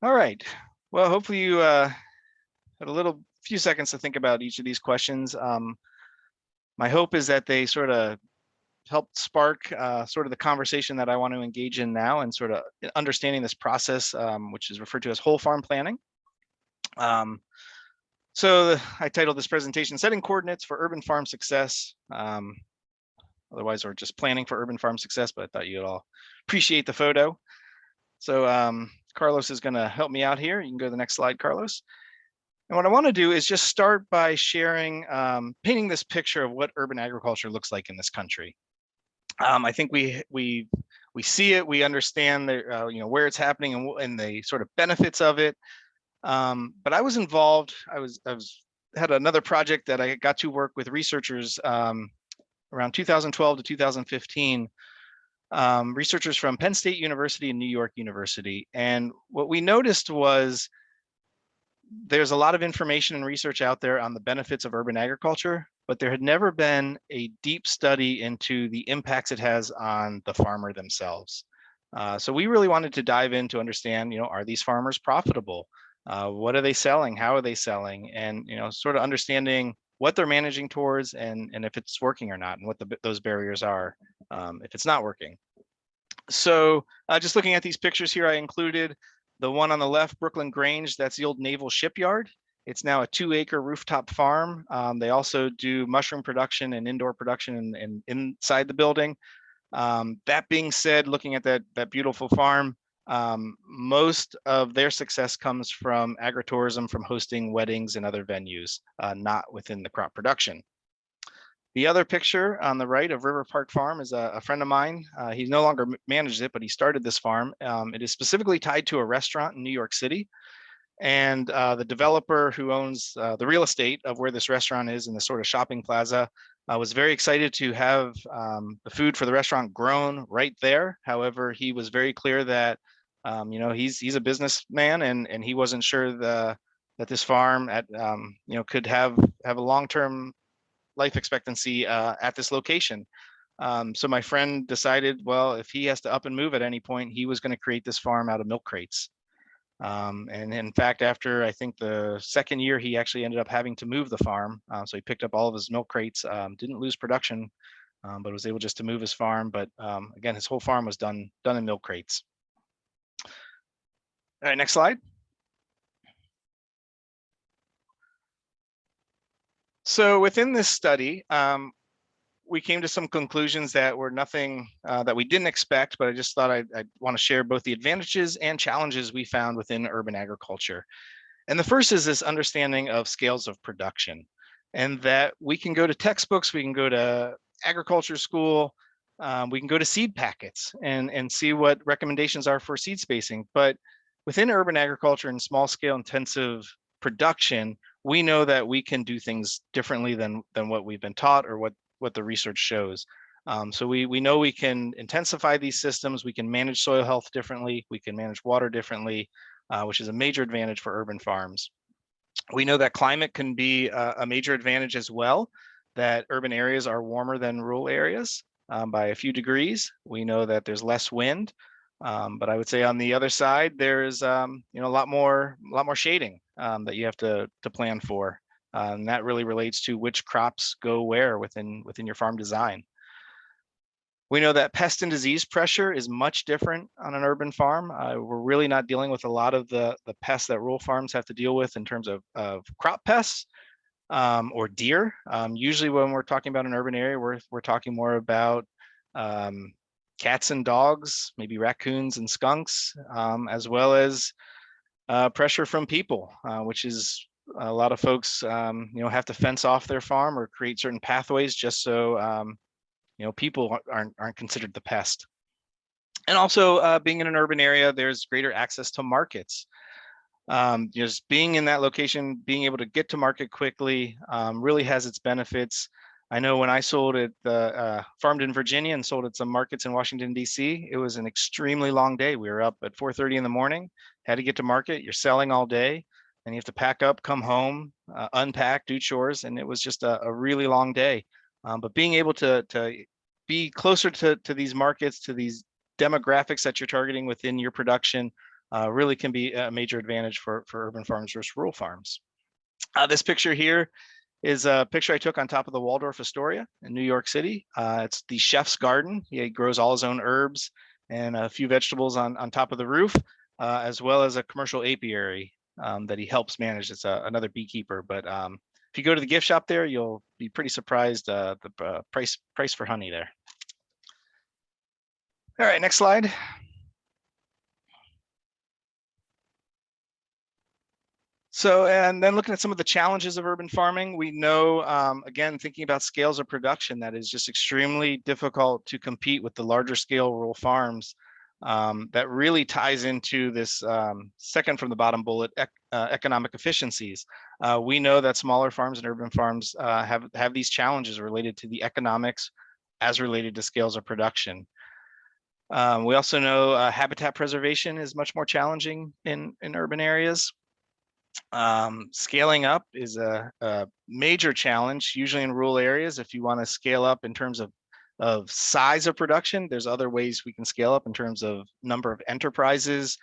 All right. Well, hopefully you had a few seconds to think about each of these questions. My hope is that they sort of help spark sort of the conversation that I want to engage in now, and sort of understanding this process, which is referred to as whole farm planning. So I titled this presentation, Setting Coordinates for Urban Farm Success. Otherwise, or just planning for urban farm success, but I thought you'd all appreciate the photo. So Carlos is going to help me out here. You can go to the next slide, Carlos. And what I want to do is just start by sharing, painting this picture of what urban agriculture looks like in this country. I think we see it, we understand where it's happening and the sort of benefits of it. But I was involved. I had another project that I got to work with researchers around 2012 to 2015. Researchers from Penn State University and New York University. And what we noticed was there's a lot of information and research out there on the benefits of urban agriculture, but there had never been a deep study into the impacts it has on the farmer themselves. So we really wanted to dive in to understand, are these farmers profitable? What are they selling? How are they selling? And, sort of understanding what they're managing towards and if it's working or not, and what those barriers are if it's not working. So just looking at these pictures here, I included the one on the left, Brooklyn Grange, that's the old naval shipyard. It's now a 2-acre rooftop farm. They also do mushroom production and indoor production inside the building. That being said, looking at that beautiful farm, most of their success comes from agritourism, from hosting weddings and other venues, not within the crop production. The other picture on the right of River Park Farm is a friend of mine. He no longer manages it, but he started this farm. It is specifically tied to a restaurant in New York City. And the developer who owns the real estate of where this restaurant is in the sort of shopping plaza I was very excited to have the food for the restaurant grown right there. However, he was very clear that he's a businessman, and he wasn't sure that this farm could have a long-term life expectancy at this location. So my friend decided, well, if he has to up and move at any point, he was going to create this farm out of milk crates. And in fact, after I think the second year, he actually ended up having to move the farm. So he picked up all of his milk crates, didn't lose production, but was able just to move his farm. But again, his whole farm was done in milk crates. All right, next slide. So within this study, we came to some conclusions that were nothing that we didn't expect, but I just thought I'd want to share both the advantages and challenges we found within urban agriculture. And the first is this understanding of scales of production, and that we can go to textbooks, we can go to agriculture school, we can go to seed packets and see what recommendations are for seed spacing. But within urban agriculture and small scale intensive production, we know that we can do things differently than what we've been taught or what the research shows. So we know we can intensify these systems, we can manage soil health differently, we can manage water differently, which is a major advantage for urban farms. We know that climate can be a major advantage as well, that urban areas are warmer than rural areas by a few degrees. We know that there's less wind, but I would say on the other side, there's a lot more shading that you have to plan for. And that really relates to which crops go where within your farm design. We know that pest and disease pressure is much different on an urban farm. We're really not dealing with a lot of the pests that rural farms have to deal with in terms of crop pests or deer. Usually when we're talking about an urban area, we're talking more about cats and dogs, maybe raccoons and skunks, as well as pressure from people, which is a lot of folks have to fence off their farm or create certain pathways just so people aren't considered the pest. And also being in an urban area, there's greater access to markets. Just being in that location, being able to get to market quickly really has its benefits. I know when I sold it, farmed in Virginia and sold at some markets in Washington, D.C., it was an extremely long day. We were up at 4:30 in the morning, had to get to market. You're selling all day, and you have to pack up, come home, unpack, do chores, and it was just a really long day. But being able to be closer to these markets, to these demographics that you're targeting within your production, really can be a major advantage for urban farms versus rural farms. This picture here is a picture I took on top of the Waldorf Astoria in New York City. It's the chef's garden. He grows all his own herbs and a few vegetables on top of the roof, as well as a commercial apiary that he helps manage. It's another beekeeper, but if you go to the gift shop there, you'll be pretty surprised the price for honey there. All right, next slide. So, and then looking at some of the challenges of urban farming, we know, again, thinking about scales of production, that is just extremely difficult to compete with the larger scale rural farms. That really ties into this second from the bottom bullet, economic efficiencies. We know that smaller farms and urban farms have these challenges related to the economics as related to scales of production. We also know habitat preservation is much more challenging in urban areas. Scaling up is a major challenge, usually in rural areas. If you want to scale up in terms of size of production, there's other ways we can scale up in terms of number of enterprises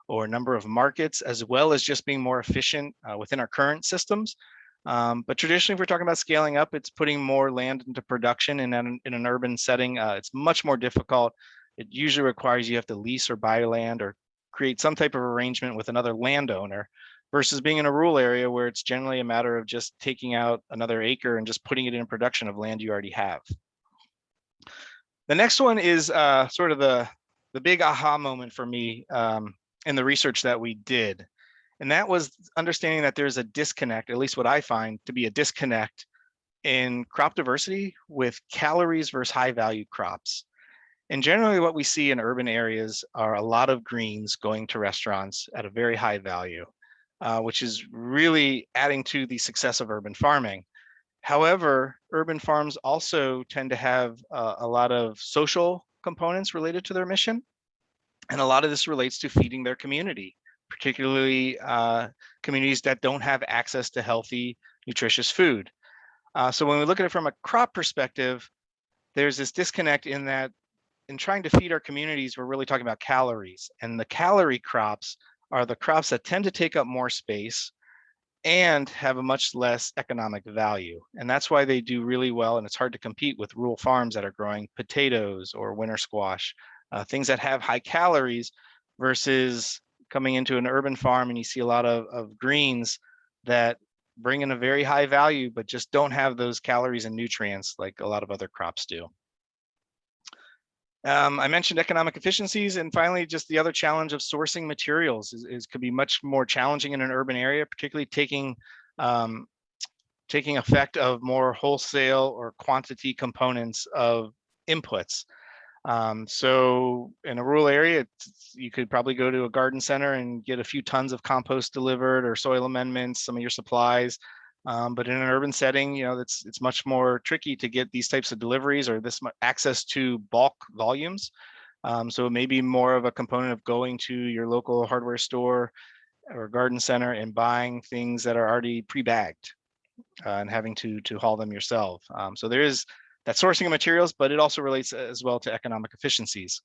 or number of markets, as well as just being more efficient within our current systems. But traditionally, if we're talking about scaling up, it's putting more land into production. And in an urban setting, it's much more difficult. It usually requires you have to lease or buy land or create some type of arrangement with another landowner, versus being in a rural area where it's generally a matter of just taking out another acre and just putting it in production of land you already have. The next one is sort of the big aha moment for me in the research that we did. And that was understanding that there's a disconnect, at least what I find to be a disconnect in crop diversity with calories versus high value crops. And generally what we see in urban areas are a lot of greens going to restaurants at a very high value. Which is really adding to the success of urban farming. However, urban farms also tend to have a lot of social components related to their mission. And a lot of this relates to feeding their community, particularly communities that don't have access to healthy, nutritious food. So when we look at it from a crop perspective, there's this disconnect in that in trying to feed our communities, we're really talking about calories. And the calorie crops are the crops that tend to take up more space and have a much less economic value. And that's why they do really well. And it's hard to compete with rural farms that are growing potatoes or winter squash, things that have high calories versus coming into an urban farm and you see a lot of greens that bring in a very high value, but just don't have those calories and nutrients like a lot of other crops do. I mentioned economic efficiencies, and finally, just the other challenge of sourcing materials could be much more challenging in an urban area, particularly taking effect of more wholesale or quantity components of inputs. So in a rural area, you could probably go to a garden center and get a few tons of compost delivered or soil amendments, some of your supplies. But in an urban setting, it's much more tricky to get these types of deliveries or this much access to bulk volumes. So it may be more of a component of going to your local hardware store or garden center and buying things that are already pre-bagged and having to haul them yourself. So there is that sourcing of materials, but it also relates as well to economic efficiencies.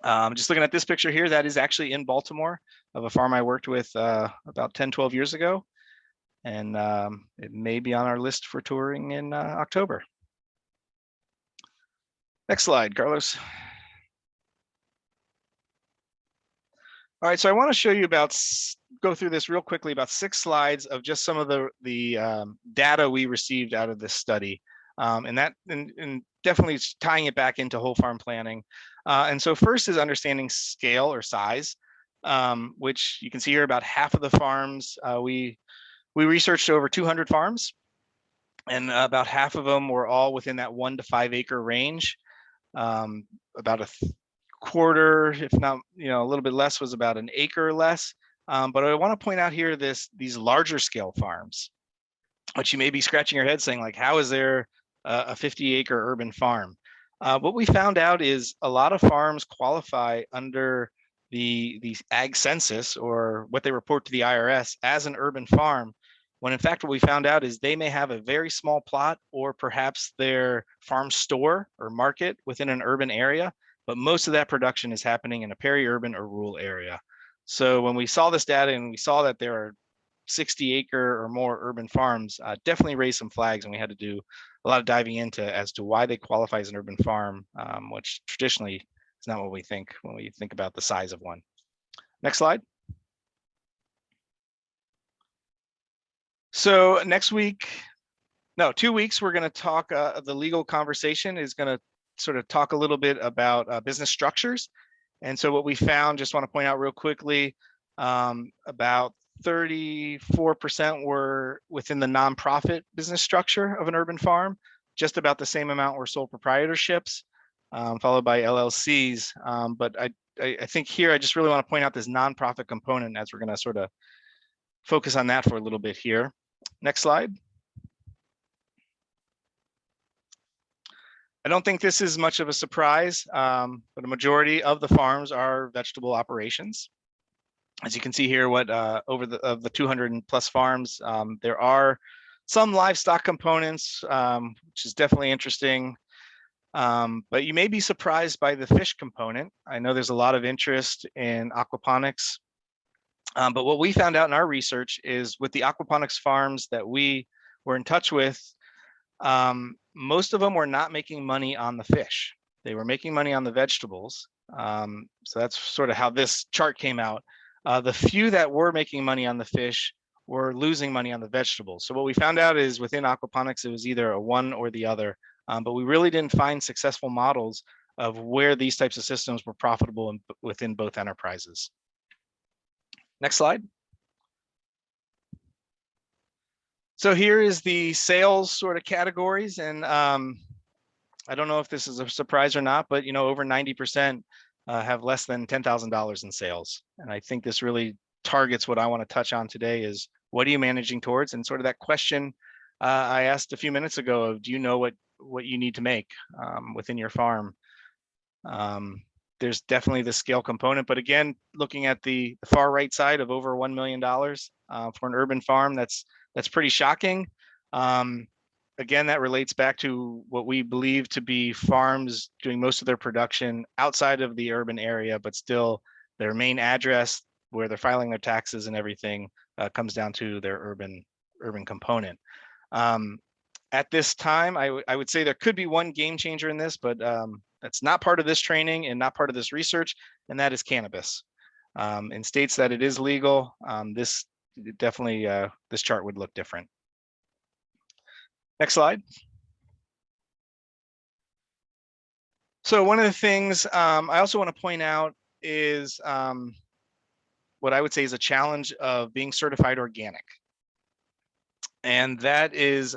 Just looking at this picture here, that is actually in Baltimore of a farm I worked with about 10, 12 years ago. And it may be on our list for touring in October. Next slide, Carlos. All right, so I want to show you go through this real quickly, about 6 slides of just some of the data we received out of this study. And definitely tying it back into whole farm planning. And so first is understanding scale or size, which you can see here about half of the farms we researched over 200 farms, and about half of them were all within that 1 to 5 acre range. About a quarter, if not, a little bit less, was about an acre or less. But I want to point out here these larger scale farms, which you may be scratching your head saying, like, how is there a 50 acre urban farm? What we found out is a lot of farms qualify under the ag census, or what they report to the IRS, as an urban farm, when in fact what we found out is they may have a very small plot, or perhaps their farm store or market within an urban area, but most of that production is happening in a peri-urban or rural area. So when we saw this data and we saw that there are 60 acre or more urban farms, definitely raised some flags, and we had to do a lot of diving into as to why they qualify as an urban farm, which traditionally is not what we think when we think about the size of one. Next slide. So next week, no, 2 weeks, we're going to talk, the legal conversation is going to sort of talk a little bit about business structures. And so what we found, just want to point out real quickly, about 34% were within the nonprofit business structure of an urban farm. Just about the same amount were sole proprietorships, followed by LLCs. But I think here, I just really want to point out this nonprofit component, as we're going to sort of focus on that for a little bit here. Next slide. I don't think this is much of a surprise, but a majority of the farms are vegetable operations. As you can see here, of the 200 plus farms, there are some livestock components, which is definitely interesting. But you may be surprised by the fish component. I know there's a lot of interest in aquaponics. But what we found out in our research is with the aquaponics farms that we were in touch with, most of them were not making money on the fish. They were making money on the vegetables. So that's sort of how this chart came out. The few that were making money on the fish were losing money on the vegetables. So what we found out is within aquaponics, it was either a one or the other, but we really didn't find successful models of where these types of systems were profitable within both enterprises. Next slide. So here is the sales sort of categories, and I don't know if this is a surprise or not, but over 90% have less than $10,000 in sales. And I think this really targets what I want to touch on today is, what are you managing towards? And sort of that question I asked a few minutes ago, do you know what you need to make within your farm? There's definitely the scale component, but again, looking at the far right side of over $1 million for an urban farm, that's pretty shocking. Again, that relates back to what we believe to be farms doing most of their production outside of the urban area, but still their main address where they're filing their taxes and everything comes down to their urban component. At this time, I would say there could be one game changer in this, but that's not part of this training and not part of this research, and that is cannabis. In states that it is legal, this definitely, this chart would look different. Next slide. So one of the things I also want to point out is what I would say is a challenge of being certified organic. And that is,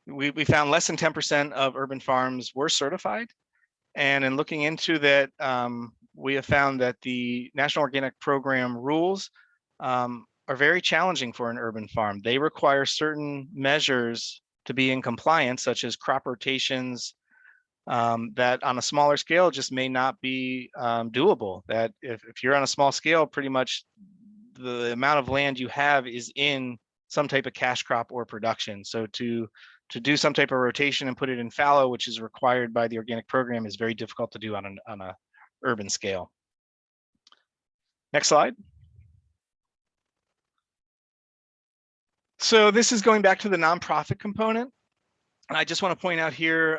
we found less than 10% of urban farms were certified. And in looking into that, we have found that the National Organic Program rules are very challenging for an urban farm. They require certain measures to be in compliance, such as crop rotations, that on a smaller scale just may not be doable. That if you're on a small scale, pretty much the amount of land you have is in some type of cash crop or production. So to do some type of rotation and put it in fallow, which is required by the organic program, is very difficult to do on a urban scale. Next slide. So this is going back to the nonprofit component. And I just want to point out here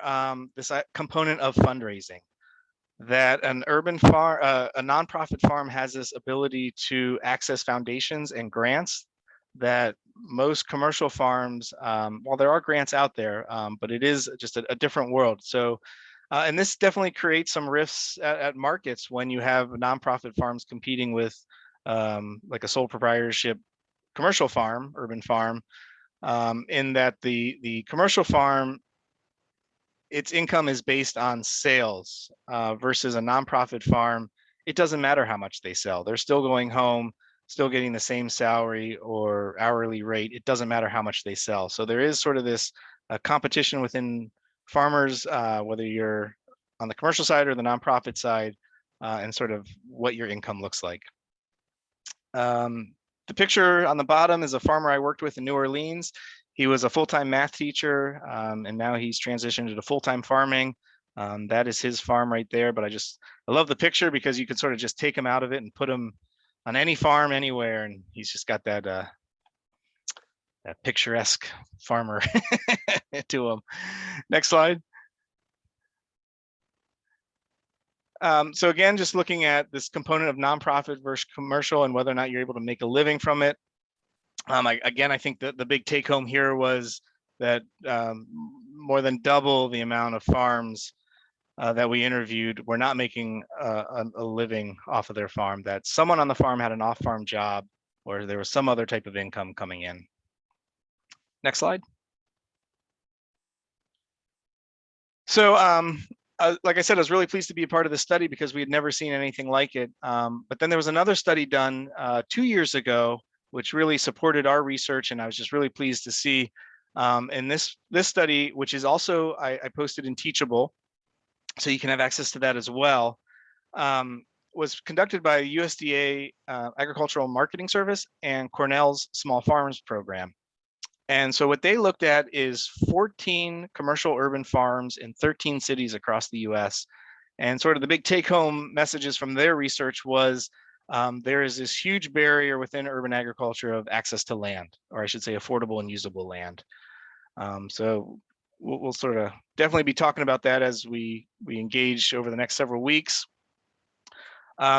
this component of fundraising, that an urban farm, a nonprofit farm has this ability to access foundations and grants that most commercial farms, well, there are grants out there, but it is just a different world. So, and this definitely creates some rifts at markets when you have nonprofit farms competing with like a sole proprietorship commercial farm, urban farm, in that the commercial farm, its income is based on sales versus a nonprofit farm. It doesn't matter how much they sell. They're still going home, still getting the same salary or hourly rate. It doesn't matter how much they sell. So there is sort of this competition within farmers, whether you're on the commercial side or the nonprofit side, and sort of what your income looks like. The picture on the bottom is a farmer I worked with in New Orleans. He was a full-time math teacher, and now he's transitioned to full-time farming. That is his farm right there, but I love the picture because you can sort of just take him out of it and put him on any farm anywhere, and he's just got that that picturesque farmer to him. Next slide. So again, just looking at this component of nonprofit versus commercial and whether or not you're able to make a living from it. Again, I think that the big take home here was that more than double the amount of farms that we interviewed were not making a living off of their farm, that someone on the farm had an off-farm job or there was some other type of income coming in. Next slide. So like I said, I was really pleased to be a part of this study because we had never seen anything like it. But then there was another study done 2 years ago, which really supported our research, and I was just really pleased to see. And this study, which is also I posted in Teachable, so you can have access to that as well, was conducted by USDA Agricultural Marketing Service and Cornell's Small Farms Program. And so what they looked at is 14 commercial urban farms in 13 cities across the US. And sort of the big take home messages from their research was there is this huge barrier within urban agriculture of access to land, or I should say affordable and usable land. So we'll sort of definitely be talking about that as we engage over the next several weeks.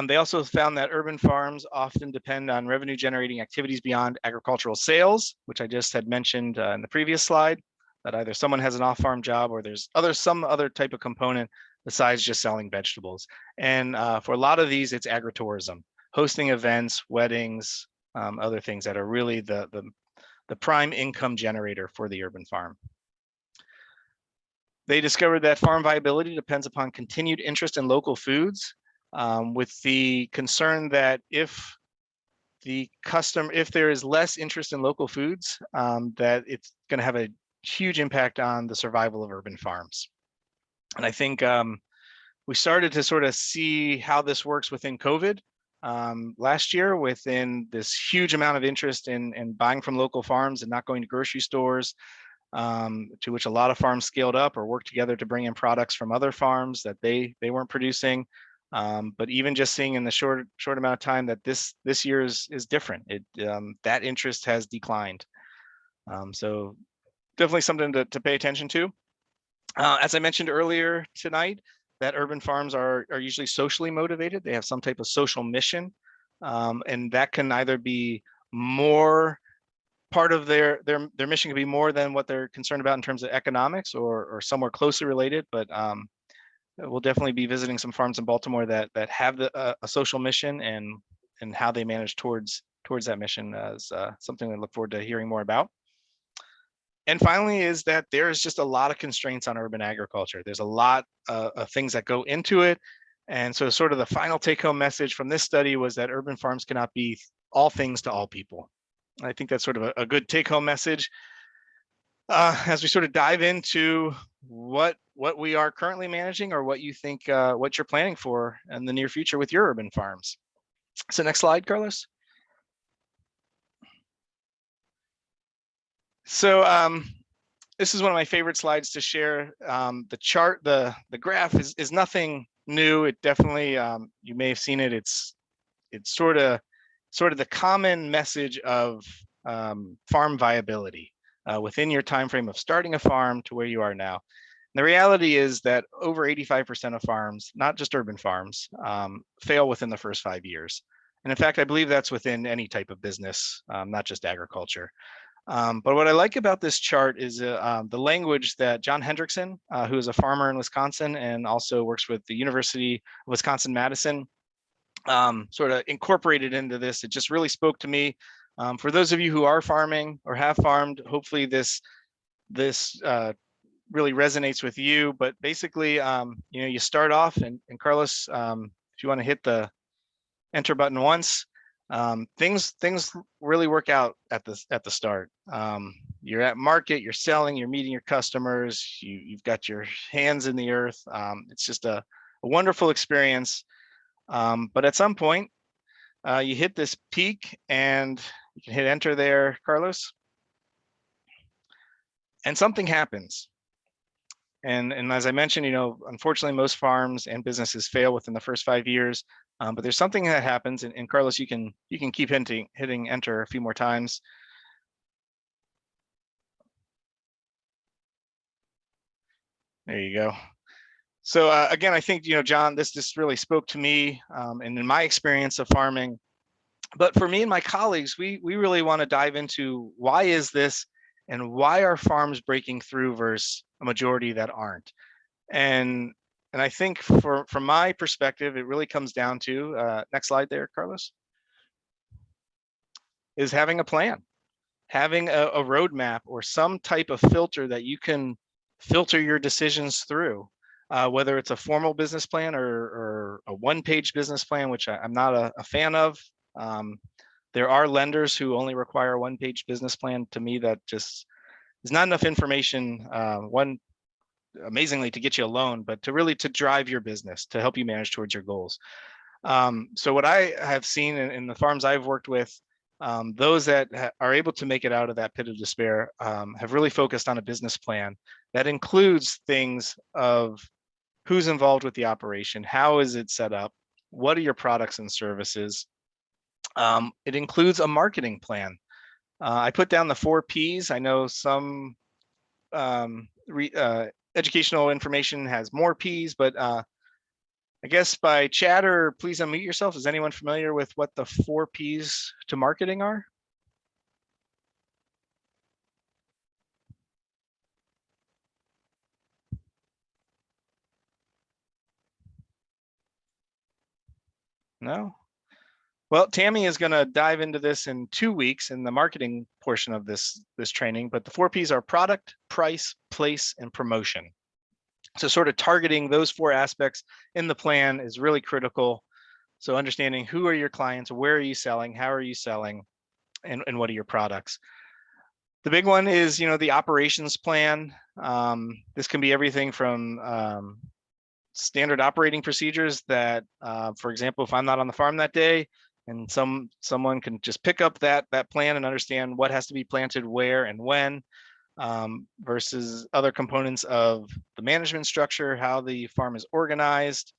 They also found that urban farms often depend on revenue generating activities beyond agricultural sales, which I just had mentioned in the previous slide, that either someone has an off-farm job or there's some other type of component besides just selling vegetables. And for a lot of these, it's agritourism, hosting events, weddings, other things that are really the prime income generator for the urban farm. They discovered that farm viability depends upon continued interest in local foods, with the concern that if if there is less interest in local foods, that it's going to have a huge impact on the survival of urban farms. And I think we started to sort of see how this works within COVID last year, within this huge amount of interest in buying from local farms and not going to grocery stores, to which a lot of farms scaled up or worked together to bring in products from other farms that they weren't producing. But even just seeing in the short amount of time that this year is different, that interest has declined. So definitely something to pay attention to. As I mentioned earlier tonight, that urban farms are usually socially motivated. They have some type of social mission, and that can either be more part of their mission, can be more than what they're concerned about in terms of economics, or somewhere closely related. But we'll definitely be visiting some farms in Baltimore that have a social mission, and how they manage towards that mission as something I look forward to hearing more about. And finally, is that there's just a lot of constraints on urban agriculture. There's a lot of things that go into it. And so sort of the final take-home message from this study was that urban farms cannot be all things to all people. I think that's sort of a good take-home message. As we sort of dive into what we are currently managing, or what you think, what you're planning for in the near future with your urban farms. So next slide, Carlos. So this is one of my favorite slides to share. The chart, the graph is nothing new. It definitely, you may have seen it. It's sort of the common message of farm viability within your time frame of starting a farm to where you are now. And the reality is that over 85% of farms, not just urban farms, fail within the first 5 years. And in fact, I believe that's within any type of business, not just agriculture. But what I like about this chart is the language that John Hendrickson, who is a farmer in Wisconsin and also works with the University of Wisconsin-Madison, sort of incorporated into this. It just really spoke to me. For those of you who are farming or have farmed, hopefully this really resonates with you. But basically, you start off, and Carlos, if you want to hit the enter button once, things really work out at the start. You're at market, you're selling, you're meeting your customers, you've got your hands in the earth. It's just a wonderful experience. But at some point, you hit this peak, and you can hit enter there, Carlos, and something happens. And as I mentioned, unfortunately, most farms and businesses fail within the first 5 years. But there's something that happens, and Carlos, you can keep hitting enter a few more times. There you go. So again, I think, John, this really spoke to me, and in my experience of farming. But for me and my colleagues, we really want to dive into why is this, and why are farms breaking through versus a majority that aren't. And I think from my perspective, it really comes down to, next slide there, Carlos, is having a plan, having a roadmap, or some type of filter that you can filter your decisions through, whether it's a formal business plan or a one-page business plan, which I'm not a fan of. There are lenders who only require a one-page business plan. To me, that just is not enough information, amazingly, to get you a loan, but to drive your business, to help you manage towards your goals. So what I have seen in the farms I've worked with, those that are able to make it out of that pit of despair, have really focused on a business plan that includes things of who's involved with the operation, how is it set up, what are your products and services. It includes a marketing plan. I put down the 4 Ps. I know some educational information has more Ps, but I guess by chat, or please unmute yourself. Is anyone familiar with what the 4 Ps to marketing are? No? Well, Tammy is going to dive into this in 2 weeks in the marketing portion of this training, but the 4 Ps are product, price, place, and promotion. So sort of targeting those 4 aspects in the plan is really critical. So understanding who are your clients, where are you selling, how are you selling, and what are your products. The big one is, the operations plan. This can be everything from standard operating procedures that, for example, if I'm not on the farm that day, and someone can just pick up that plan and understand what has to be planted where and when, versus other components of the management structure, how the farm is organized,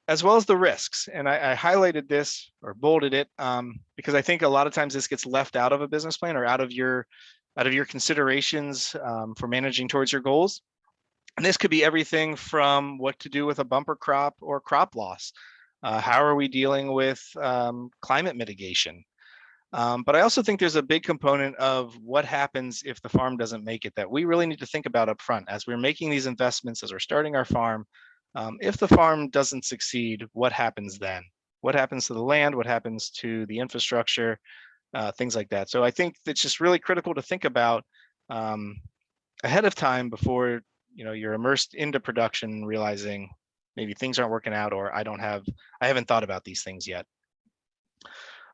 as well as the risks. And I highlighted this or bolded it because I think a lot of times this gets left out of a business plan or out of your considerations for managing towards your goals. And this could be everything from what to do with a bumper crop or crop loss. How are we dealing with climate mitigation? But I also think there's a big component of what happens if the farm doesn't make it that we really need to think about up front as we're making these investments, as we're starting our farm. If the farm doesn't succeed, what happens then? What happens to the land? What happens to the infrastructure? Things like that. So I think it's just really critical to think about ahead of time before you're immersed into production, realizing maybe things aren't working out, or I haven't thought about these things yet.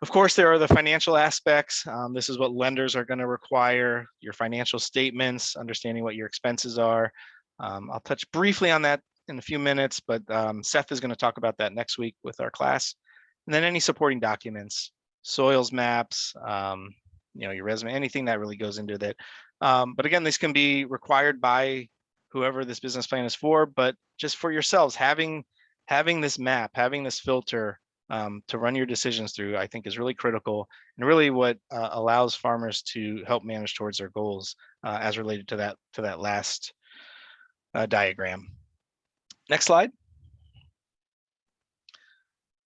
Of course, there are the financial aspects. This is what lenders are going to require, your financial statements, understanding what your expenses are. I'll touch briefly on that in a few minutes, but Seth is going to talk about that next week with our class. And then any supporting documents, soils maps, your resume, anything that really goes into that. But again, this can be required by whoever this business plan is for, but just for yourselves, having this map, having this filter to run your decisions through, I think is really critical and really what allows farmers to help manage towards their goals as related to that last diagram. Next slide.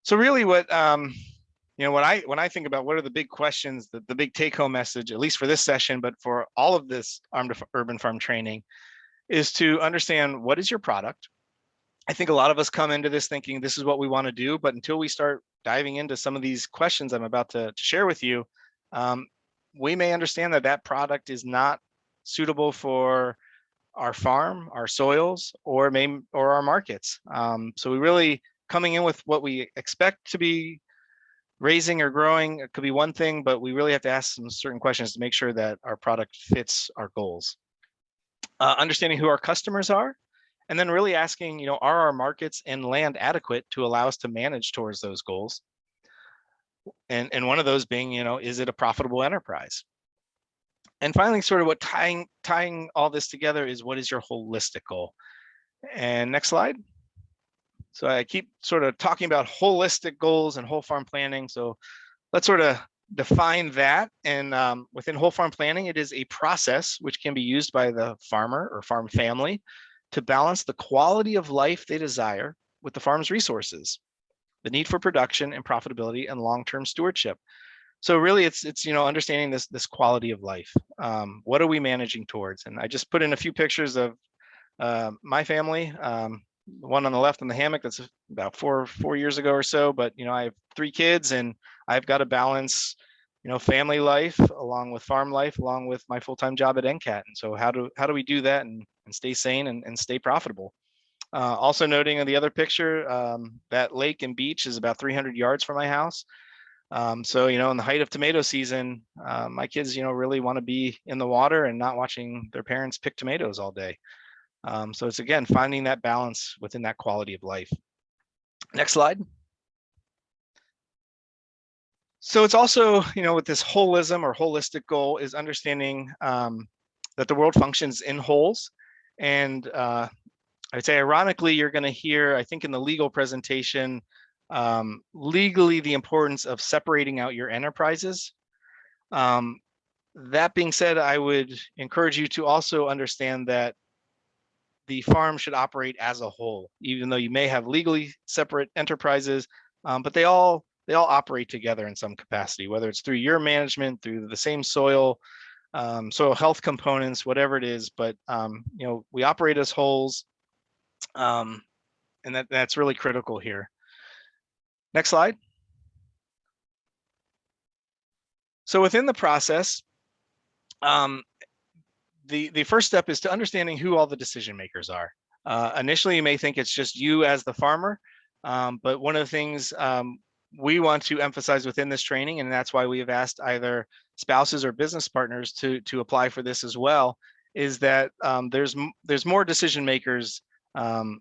So really what when I think about what are the big questions, the big take-home message, at least for this session, but for all of this urban farm training, is to understand what is your product. I think a lot of us come into this thinking this is what we want to do, but until we start diving into some of these questions I'm about to share with you, we may understand that product is not suitable for our farm, our soils, or our markets. So we really coming in with what we expect to be raising or growing, it could be one thing, but we really have to ask some certain questions to make sure that our product fits our goals. Understanding who our customers are, and then really asking, are our markets and land adequate to allow us to manage towards those goals? And one of those being, is it a profitable enterprise? And finally, sort of what tying all this together is, what is your holistic goal? And next slide. So I keep sort of talking about holistic goals and whole farm planning. So let's sort of define that. And within whole farm planning, it is a process which can be used by the farmer or farm family to balance the quality of life they desire with the farm's resources, the need for production and profitability, and long-term stewardship. So really it's understanding this quality of life. What are we managing towards? And I just put in a few pictures of my family. The one on the left in the hammock, that's about four years ago or so, but I have 3 kids and I've got to balance family life along with farm life, along with my full-time job at NCAT. And so how do we do that and stay sane and stay profitable? Also noting in the other picture, that lake and beach is about 300 yards from my house. So in the height of tomato season, my kids really want to be in the water and not watching their parents pick tomatoes all day. So it's, again, finding that balance within that quality of life. Next slide. So it's also, with this holism or holistic goal is understanding that the world functions in wholes. And I'd say, ironically, you're going to hear, I think in the legal presentation, legally the importance of separating out your enterprises. That being said, I would encourage you to also understand that the farm should operate as a whole, even though you may have legally separate enterprises, but they all operate together in some capacity, whether it's through your management, through the same soil health components, whatever it is. But we operate as wholes, and that's really critical here. Next slide. So within the process, the first step is to understanding who all the decision makers are. Initially, you may think it's just you as the farmer, But one of the things we want to emphasize within this training, and that's why we have asked either spouses or business partners to apply for this as well, is that there's more decision makers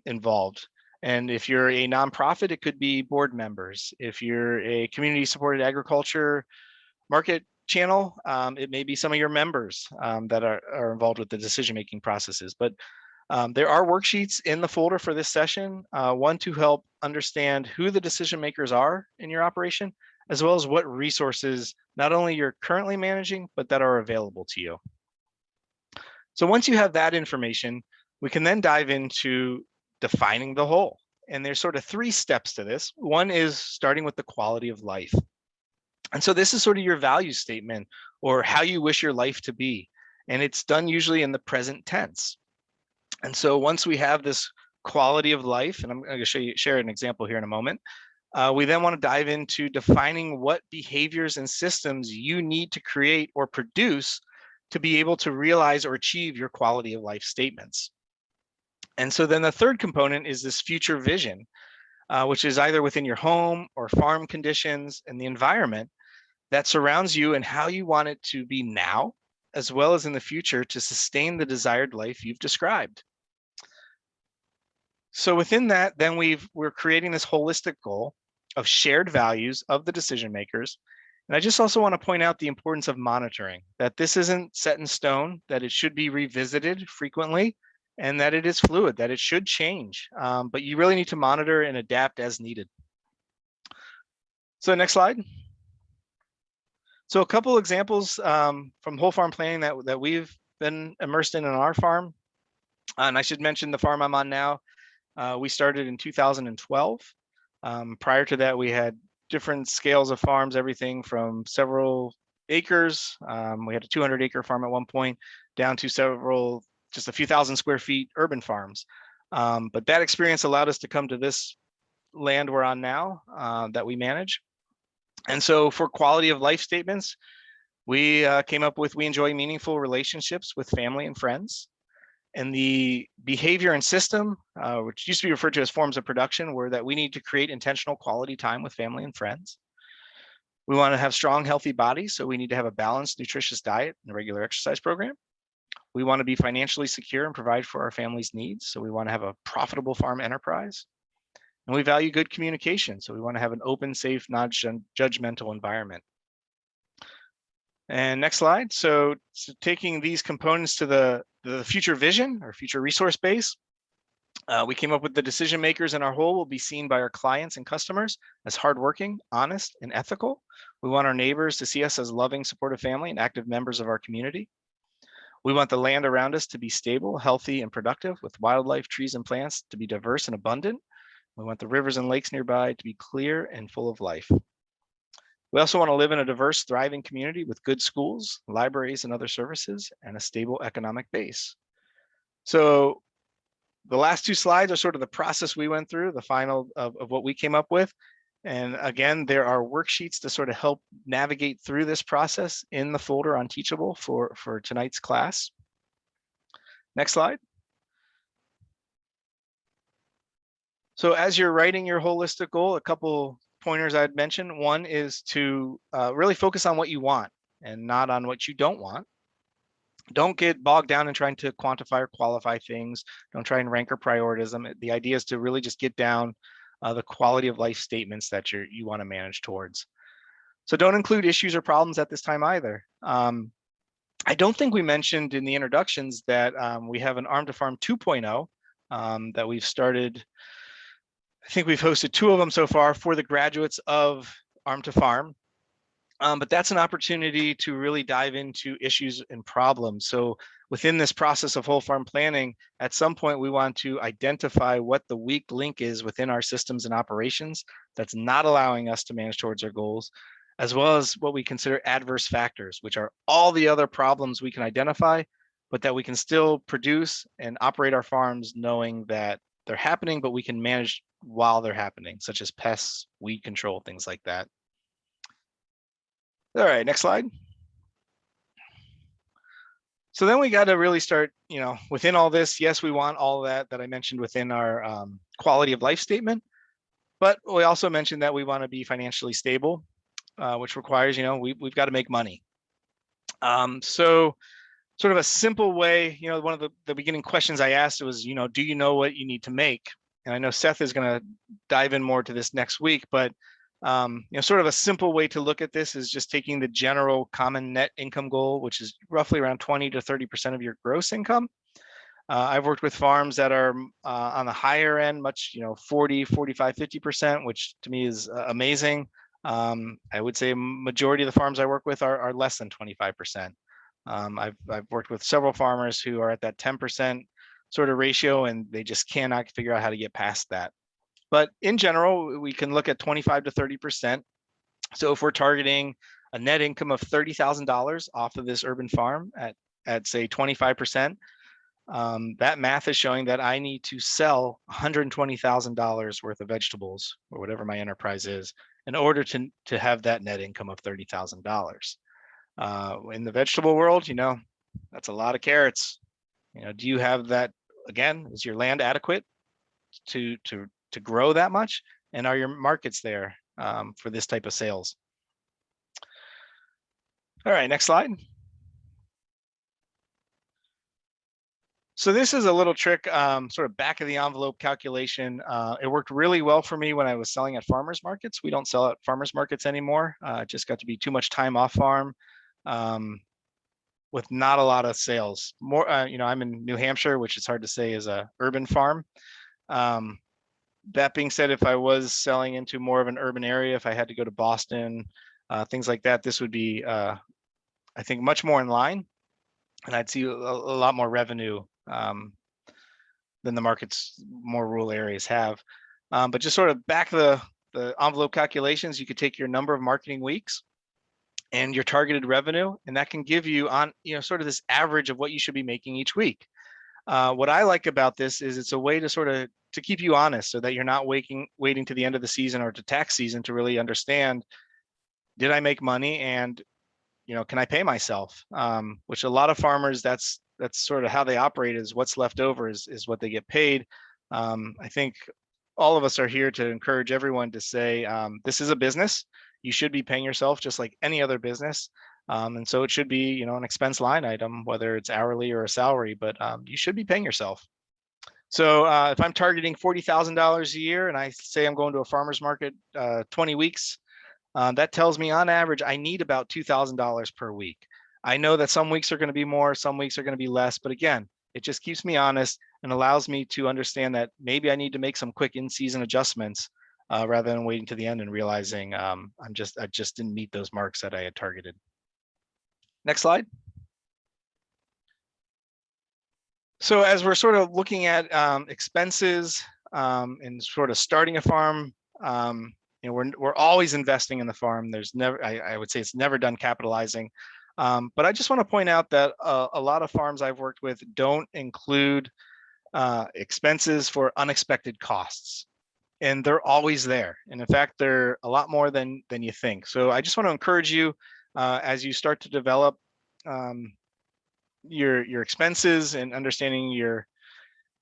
involved. And if you're a nonprofit, it could be board members. If you're a community supported agriculture market channel, it may be some of your members that are involved with the decision making processes. But there are worksheets in the folder for this session, one to help understand who the decision makers are in your operation, as well as what resources not only you're currently managing, but that are available to you. So once you have that information, we can then dive into defining the whole. And there's sort of 3 steps to this. One is starting with the quality of life. And so this is sort of your value statement or how you wish your life to be. And it's done usually in the present tense. And so once we have this quality of life, and I'm going to share an example here in a moment, we then want to dive into defining what behaviors and systems you need to create or produce to be able to realize or achieve your quality of life statements. And so then the third component is this future vision, which is either within your home or farm conditions and the environment that surrounds you and how you want it to be now, as well as in the future to sustain the desired life you've described. So within that, then we're creating this holistic goal of shared values of the decision makers. And I just also want to point out the importance of monitoring, that this isn't set in stone, that it should be revisited frequently, and that it is fluid, that it should change. But you really need to monitor and adapt as needed. So next slide. So a couple examples from whole farm planning that we've been immersed in our farm. And I should mention the farm I'm on now. We started in 2012. Prior to that, we had different scales of farms, everything from several acres. We had a 200-acre farm at one point, down to several, just a few thousand square feet urban farms. But that experience allowed us to come to this land we're on now that we manage. And so for quality of life statements, we came up with, we enjoy meaningful relationships with family and friends. And the behavior and system, which used to be referred to as forms of production, were that we need to create intentional quality time with family and friends. We want to have strong, healthy bodies, so we need to have a balanced, nutritious diet and a regular exercise program. We want to be financially secure and provide for our family's needs, so we want to have a profitable farm enterprise. And we value good communication, so we want to have an open, safe, non-judgmental environment. And next slide. So taking these components to the future vision or future resource base, we came up with the decision makers in our whole will be seen by our clients and customers as hardworking, honest, and ethical. We want our neighbors to see us as loving, supportive family and active members of our community. We want the land around us to be stable, healthy, and productive, with wildlife, trees, and plants to be diverse and abundant. We want the rivers and lakes nearby to be clear and full of life. We also want to live in a diverse, thriving community with good schools, libraries, and other services, and a stable economic base. So the last 2 slides are sort of the process we went through, the final of what we came up with. And again, there are worksheets to sort of help navigate through this process in the folder on Teachable for tonight's class. Next slide. So as you're writing your holistic goal, a couple pointers I'd mention. One is to really focus on what you want and not on what you don't want. Don't get bogged down in trying to quantify or qualify things. Don't try and rank or prioritize them. The idea is to really just get down the quality of life statements that you want to manage towards. So don't include issues or problems at this time either. I don't think we mentioned in the introductions that we have an Arm to Farm 2.0 that we've started. I think we've hosted 2 of them so far for the graduates of Arm to Farm. But that's an opportunity to really dive into issues and problems. So within this process of whole farm planning, at some point we want to identify what the weak link is within our systems and operations that's not allowing us to manage towards our goals, as well as what we consider adverse factors, which are all the other problems we can identify, but that we can still produce and operate our farms knowing that they're happening, but we can manage while they're happening, such as pests, weed control, things like that. All right, next slide. So then we got to really start, within all this, yes, we want all that I mentioned within our quality of life statement, But we also mentioned that we want to be financially stable, which requires, we've got to make money. So sort of a simple way, one of the beginning questions I asked was, do you know what you need to make? And I know Seth is going to dive in more to this next week, but sort of a simple way to look at this is just taking the general common net income goal, which is roughly around 20 to 30% of your gross income. I've worked with farms that are on the higher end, much, 40, 45, 50%, which to me is amazing. I would say majority of the farms I work with are less than 25%. I've worked with several farmers who are at that 10% sort of ratio, and they just cannot figure out how to get past that. But in general, we can look at 25 to 30%. So if we're targeting a net income of $30,000 off of this urban farm at say 25%, that math is showing that I need to sell $120,000 worth of vegetables, or whatever my enterprise is, in order to have that net income of $30,000. In the vegetable world, that's a lot of carrots. Do you have that? Again, is your land adequate to grow that much? And are your markets there for this type of sales? All right, next slide. So this is a little trick, sort of back of the envelope calculation. It worked really well for me when I was selling at farmers markets. We don't sell at farmers markets anymore. It just got to be too much time off farm with not a lot of sales. More, I'm in New Hampshire, which is hard to say is a urban farm. That being said, if I was selling into more of an urban area, if I had to go to Boston, things like that, this would be, I think, much more in line, and I'd see a lot more revenue than the markets more rural areas have. But just sort of back the envelope calculations, you could take your number of marketing weeks and your targeted revenue, and that can give you on, sort of this average of what you should be making each week. What I like about this is it's a way to sort of to keep you honest, so that you're not waiting to the end of the season or to tax season to really understand, did I make money, and can I pay myself? Which a lot of farmers, that's sort of how they operate, is what's left over is what they get paid. I think all of us are here to encourage everyone to say, this is a business. You should be paying yourself just like any other business. And so it should be, an expense line item, whether it's hourly or a salary, but you should be paying yourself. So if I'm targeting $40,000 a year and I say I'm going to a farmer's market 20 weeks, that tells me on average, I need about $2,000 per week. I know that some weeks are going to be more, some weeks are going to be less, but again, it just keeps me honest and allows me to understand that maybe I need to make some quick in-season adjustments rather than waiting to the end and realizing I just didn't meet those marks that I had targeted. Next slide. So as we're sort of looking at expenses and sort of starting a farm, we're always investing in the farm. There's never, I would say it's never done capitalizing. But I just want to point out that a lot of farms I've worked with don't include expenses for unexpected costs. And they're always there. And in fact, they're a lot more than you think. So I just want to encourage you as you start to develop your expenses and understanding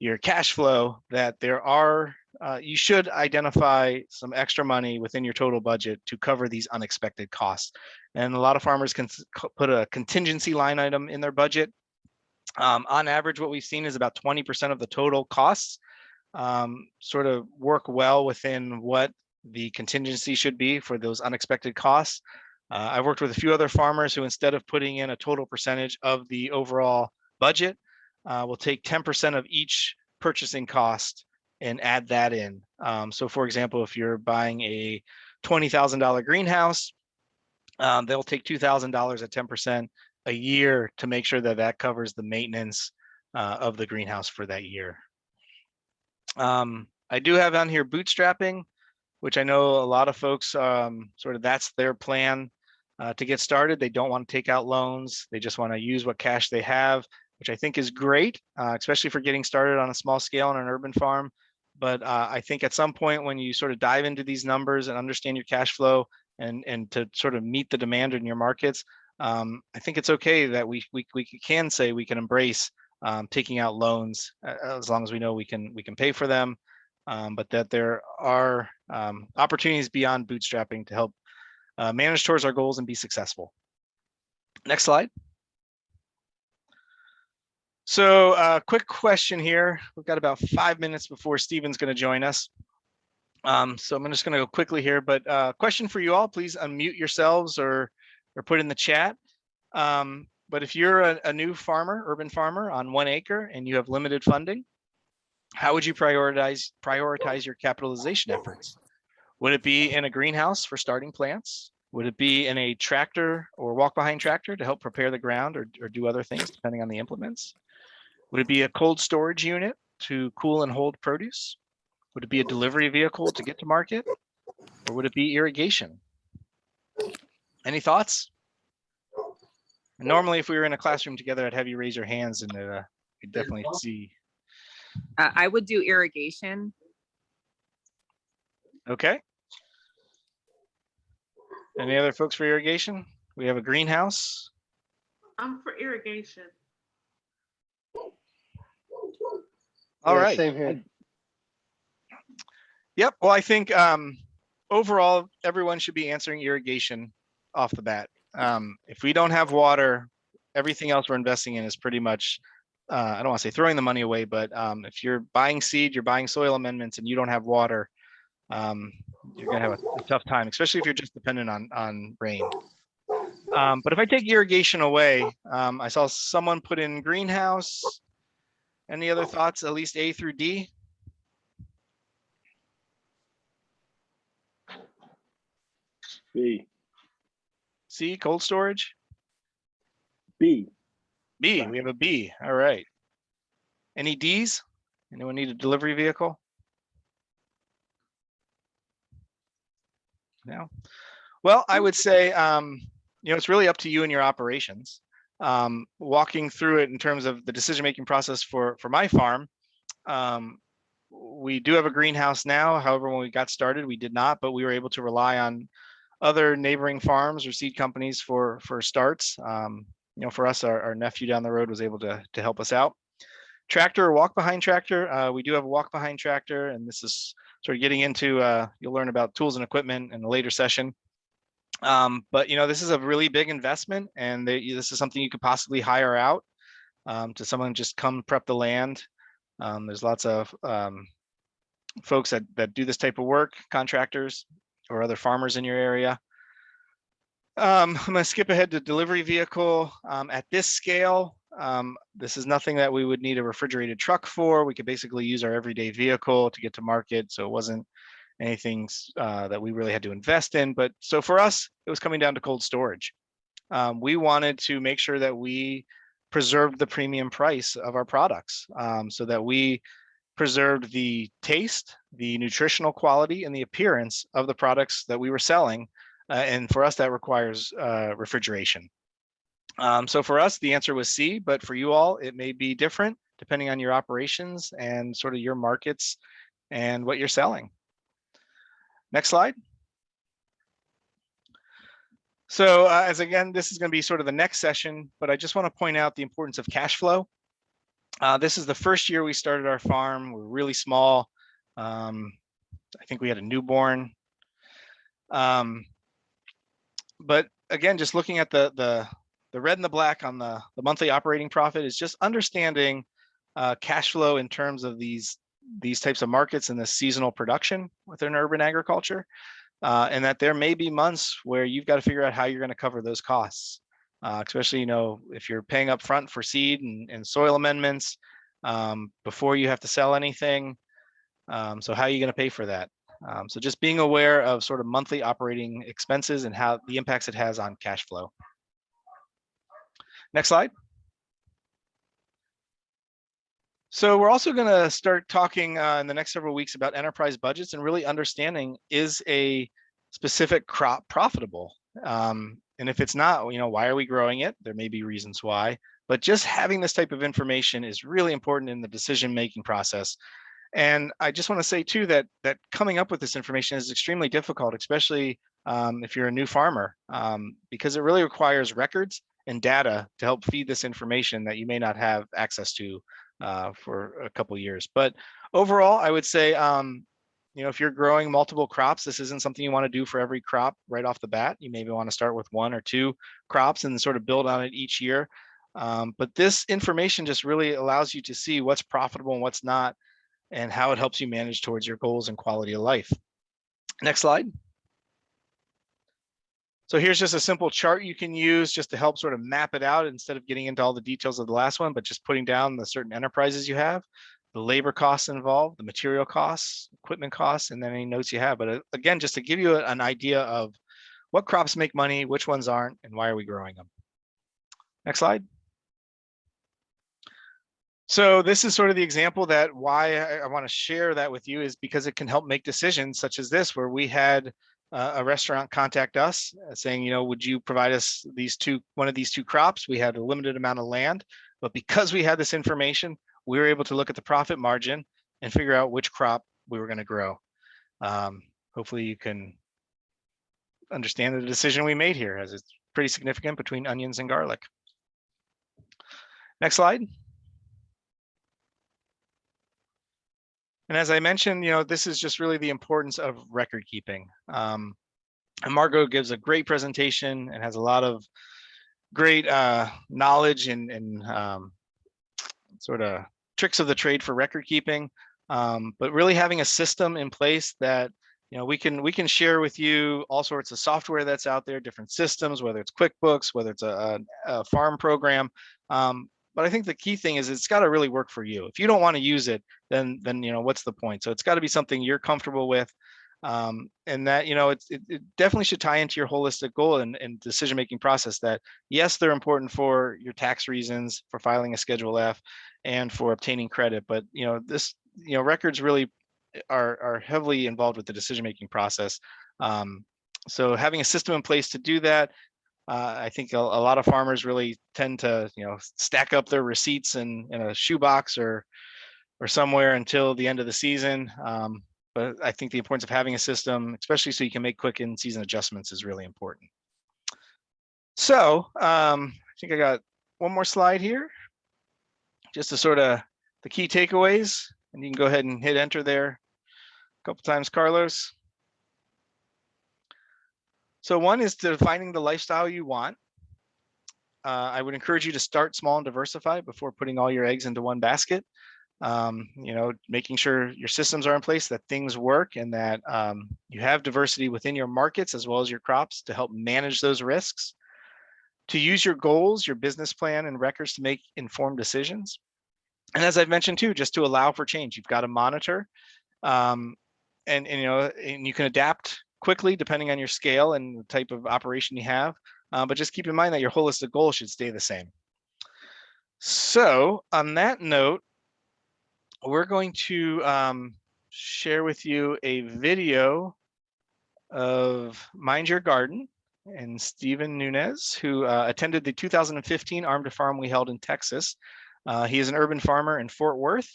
your cash flow, that there are you should identify some extra money within your total budget to cover these unexpected costs. And a lot of farmers can put a contingency line item in their budget. On average, what we've seen is about 20% of the total costs sort of work well within what the contingency should be for those unexpected costs. I've worked with a few other farmers who, instead of putting in a total percentage of the overall budget, will take 10% of each purchasing cost and add that in. So for example, if you're buying a $20,000 greenhouse, they'll take $2,000 at 10% a year to make sure that that covers the maintenance of the greenhouse for that year. I do have on here bootstrapping, which I know a lot of folks sort of that's their plan to get started. They don't want to take out loans. They just want to use what cash they have, which I think is great, especially for getting started on a small scale on an urban farm. But I think at some point when you sort of dive into these numbers and understand your cash flow and to sort of meet the demand in your markets, I think it's okay that we can say we can embrace taking out loans as long as we know we can pay for them, but that there are opportunities beyond bootstrapping to help manage towards our goals and be successful. Next slide. So quick question here. We've got about 5 minutes before Stephen's going to join us. So I'm just going to go quickly here, but question for you all, please unmute yourselves or put in the chat. But if you're a new farmer, urban farmer on 1 acre and you have limited funding, how would you prioritize your capitalization efforts? Would it be in a greenhouse for starting plants? Would it be in a tractor or walk behind tractor to help prepare the ground or do other things depending on the implements? Would it be a cold storage unit to cool and hold produce? Would it be a delivery vehicle to get to market? Or would it be irrigation? Any thoughts? Normally, if we were in a classroom together, I'd have you raise your hands and we'd definitely see. I would do irrigation. Okay. Any other folks for irrigation? We have a greenhouse. I'm for irrigation. All Yeah, right. same here. Yep. Well, I think overall, everyone should be answering irrigation off the bat. If we don't have water, everything else we're investing in is pretty much, I don't want to say throwing the money away, but if you're buying seed, you're buying soil amendments and you don't have water, you're going to have a tough time, especially if you're just dependent on rain. But if I take irrigation away, I saw someone put in greenhouse. Any other thoughts, at least A through D? B. C, cold storage? B. B, we have a B. All right. Any Ds? Anyone need a delivery vehicle? No. Well, I would say, it's really up to you and your operations. Walking through it in terms of the decision-making process for my farm, we do have a greenhouse now. However, when we got started, we did not, but we were able to rely on other neighboring farms or seed companies for starts. For us, our nephew down the road was able to help us out. Tractor or walk behind tractor. We do have a walk behind tractor, and this is sort of getting into, you'll learn about tools and equipment in a later session. But this is a really big investment, and this is something you could possibly hire out to someone just come prep the land. There's lots of folks that do this type of work, contractors or other farmers in your area. I'm going to skip ahead to delivery vehicle. At this scale, this is nothing that we would need a refrigerated truck for. We could basically use our everyday vehicle to get to market. So it wasn't anything that we really had to invest in. But so for us, it was coming down to cold storage. We wanted to make sure that we preserved the premium price of our products so that we preserved the taste, the nutritional quality, and the appearance of the products that we were selling. And for us, that requires refrigeration. So for us, the answer was C, but for you all, it may be different depending on your operations and sort of your markets and what you're selling. Next slide. So as again, this is going to be sort of the next session, but I just want to point out the importance of cash flow. This is the first year we started our farm. We're really small. I think we had a newborn. But again, just looking at the red and the black on the monthly operating profit is just understanding cash flow in terms of these types of markets and the seasonal production within urban agriculture, and that there may be months where you've got to figure out how you're going to cover those costs, especially if you're paying up front for seed and soil amendments before you have to sell anything. So how are you going to pay for that? So just being aware of sort of monthly operating expenses and how the impacts it has on cash flow. Next slide. So we're also going to start talking in the next several weeks about enterprise budgets and really understanding, is a specific crop profitable? And if it's not, why are we growing it? There may be reasons why, but just having this type of information is really important in the decision-making process. And I just want to say too that coming up with this information is extremely difficult, especially if you're a new farmer, because it really requires records and data to help feed this information that you may not have access to for a couple of years. But overall, I would say, if you're growing multiple crops, this isn't something you want to do for every crop right off the bat. You maybe want to start with 1 or 2 crops and sort of build on it each year. But this information just really allows you to see what's profitable and what's not, and how it helps you manage towards your goals and quality of life. Next slide. So here's just a simple chart you can use just to help sort of map it out instead of getting into all the details of the last one, but just putting down the certain enterprises you have, the labor costs involved, the material costs, equipment costs, and then any notes you have. But again, just to give you an idea of what crops make money, which ones aren't, and why are we growing them. Next slide. So this is sort of the example that why I want to share that with you is because it can help make decisions such as this, where we had a restaurant contact us saying, would you provide us one of these 2 crops? We had a limited amount of land, but because we had this information, we were able to look at the profit margin and figure out which crop we were going to grow. Hopefully you can understand the decision we made here, as it's pretty significant between onions and garlic. Next slide. And as I mentioned, this is just really the importance of record keeping. And Margot gives a great presentation and has a lot of great knowledge and sort of tricks of the trade for record keeping. But really having a system in place that we can share with you all sorts of software that's out there, different systems, whether it's QuickBooks, whether it's a farm program. But I think the key thing is it's got to really work for you. If you don't want to use it, then what's the point? So it's got to be something you're comfortable with, and that it definitely should tie into your holistic goal and decision-making process. That yes, they're important for your tax reasons, for filing a Schedule F, and for obtaining credit. But records really are heavily involved with the decision-making process. So having a system in place to do that. I think a lot of farmers really tend to, stack up their receipts in a shoebox or somewhere until the end of the season. But I think the importance of having a system, especially so you can make quick in-season adjustments, is really important. So I think I got one more slide here, just to sort of the key takeaways, and you can go ahead and hit enter there a couple times, Carlos. So one is defining the lifestyle you want. I would encourage you to start small and diversify before putting all your eggs into one basket. Making sure your systems are in place, that things work, and that you have diversity within your markets as well as your crops to help manage those risks. To use your goals, your business plan, and records to make informed decisions. And as I've mentioned too, just to allow for change, you've got to monitor, and you can adapt quickly depending on your scale and the type of operation you have. But just keep in mind that your holistic goal should stay the same. So on that note, we're going to share with you a video of Mind Your Garden and Stephen Nunez, who attended the 2015 Arm to Farm we held in Texas. He is an urban farmer in Fort Worth.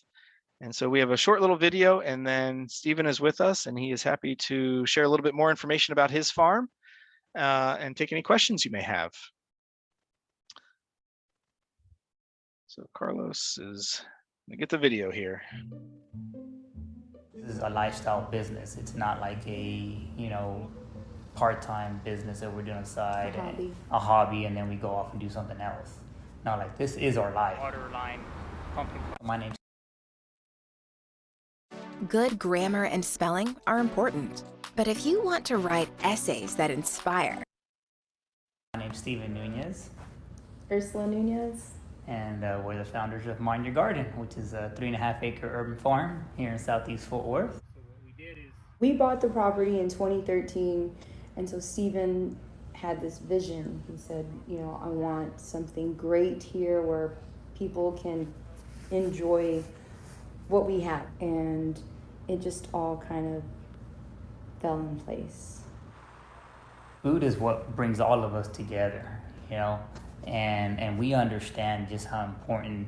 And so we have a short little video, and then Stephen is with us, and he is happy to share a little bit more information about his farm and take any questions you may have. So Carlos is gonna get the video here. This is a lifestyle business. It's not like a, part-time business that we're doing on the side, a hobby, and then we go off and do something else. No, like this is our life. Waterline, pumpkin. My name's Good grammar and spelling are important, but if you want to write essays that inspire. My name's Stephen Nunez. Ursula Nunez. And we're the founders of Mind Your Garden, which is a 3.5-acre urban farm here in Southeast Fort Worth. So what we did is we bought the property in 2013, and so Stephen had this vision. He said, I want something great here where people can enjoy what we have, and it just all kind of fell in place. Food is what brings all of us together, and we understand just how important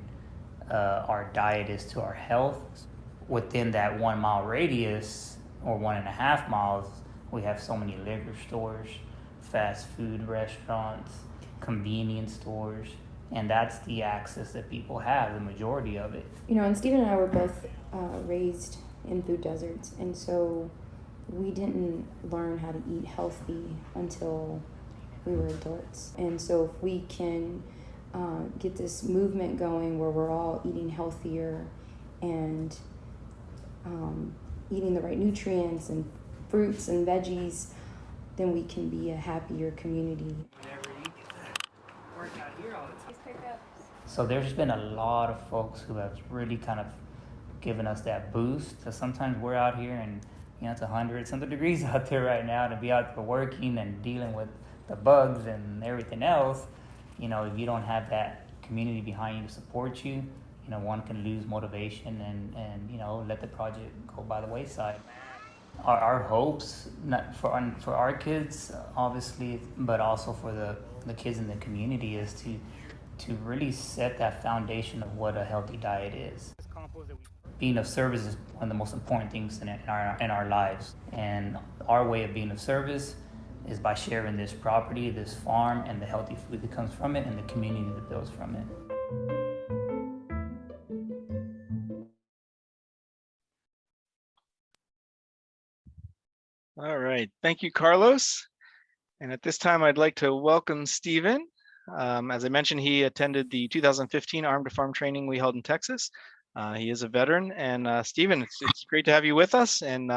our diet is to our health. Within that 1 mile radius or 1.5 miles, we have so many liquor stores, fast food restaurants, convenience stores, and that's the access that people have, the majority of it. And Stephen and I were both raised in food deserts. And so we didn't learn how to eat healthy until we were adults. And so if we can get this movement going where we're all eating healthier and eating the right nutrients and fruits and veggies, then we can be a happier community. So there's been a lot of folks who have really kind of given us that boost. So sometimes we're out here and it's 100-something degrees out there right now, to be out there working and dealing with the bugs and everything else. If you don't have that community behind you to support you, one can lose motivation and let the project go by the wayside. Our hopes, not for our kids, obviously, but also for the kids in the community, is to really set that foundation of what a healthy diet is. Being of service is one of the most important things in our lives, and our way of being of service is by sharing this property, this farm, and the healthy food that comes from it, and the community that builds from it. All right, thank you, Carlos. And at this time, I'd like to welcome Stephen. As I mentioned, he attended the 2015 Arm to Farm training we held in Texas. He is a veteran, and Stephen, it's great to have you with us, and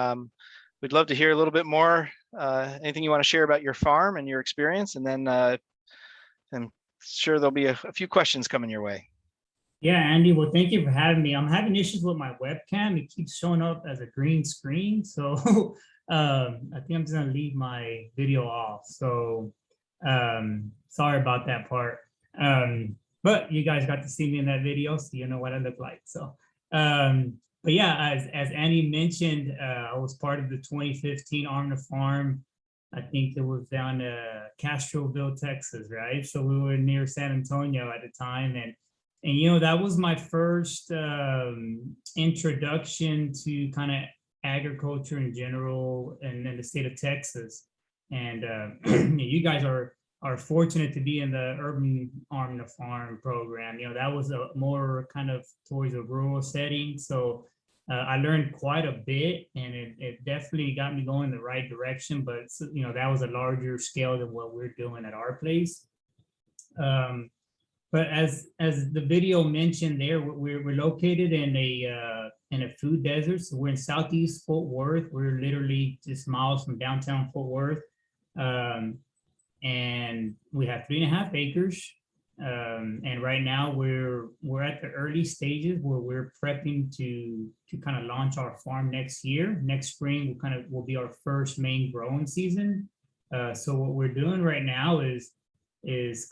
we'd love to hear a little bit more, anything you want to share about your farm and your experience, and then I'm sure there'll be a few questions coming your way. Yeah, Andy, well, thank you for having me. I'm having issues with my webcam. It keeps showing up as a green screen. So I think I'm just gonna leave my video off. So sorry about that part. But you guys got to see me in that video, so you know what I look like. So, but yeah, as Andy mentioned, I was part of the 2015 Arm to Farm. I think it was down Castroville, Texas, right? So we were near San Antonio at the time, and that was my first introduction to kind of agriculture in general, and in the state of Texas. And you guys are fortunate to be in the urban Arm to Farm program. That was a more kind of towards a rural setting. So I learned quite a bit, and it definitely got me going in the right direction. But that was a larger scale than what we're doing at our place. But as the video mentioned there, we're located in a food desert. So we're in Southeast Fort Worth. We're literally just miles from downtown Fort Worth. And we have 3.5 acres. And right now we're at the early stages where we're prepping to kind of launch our farm next year. Next spring will be our first main growing season. So what we're doing right now is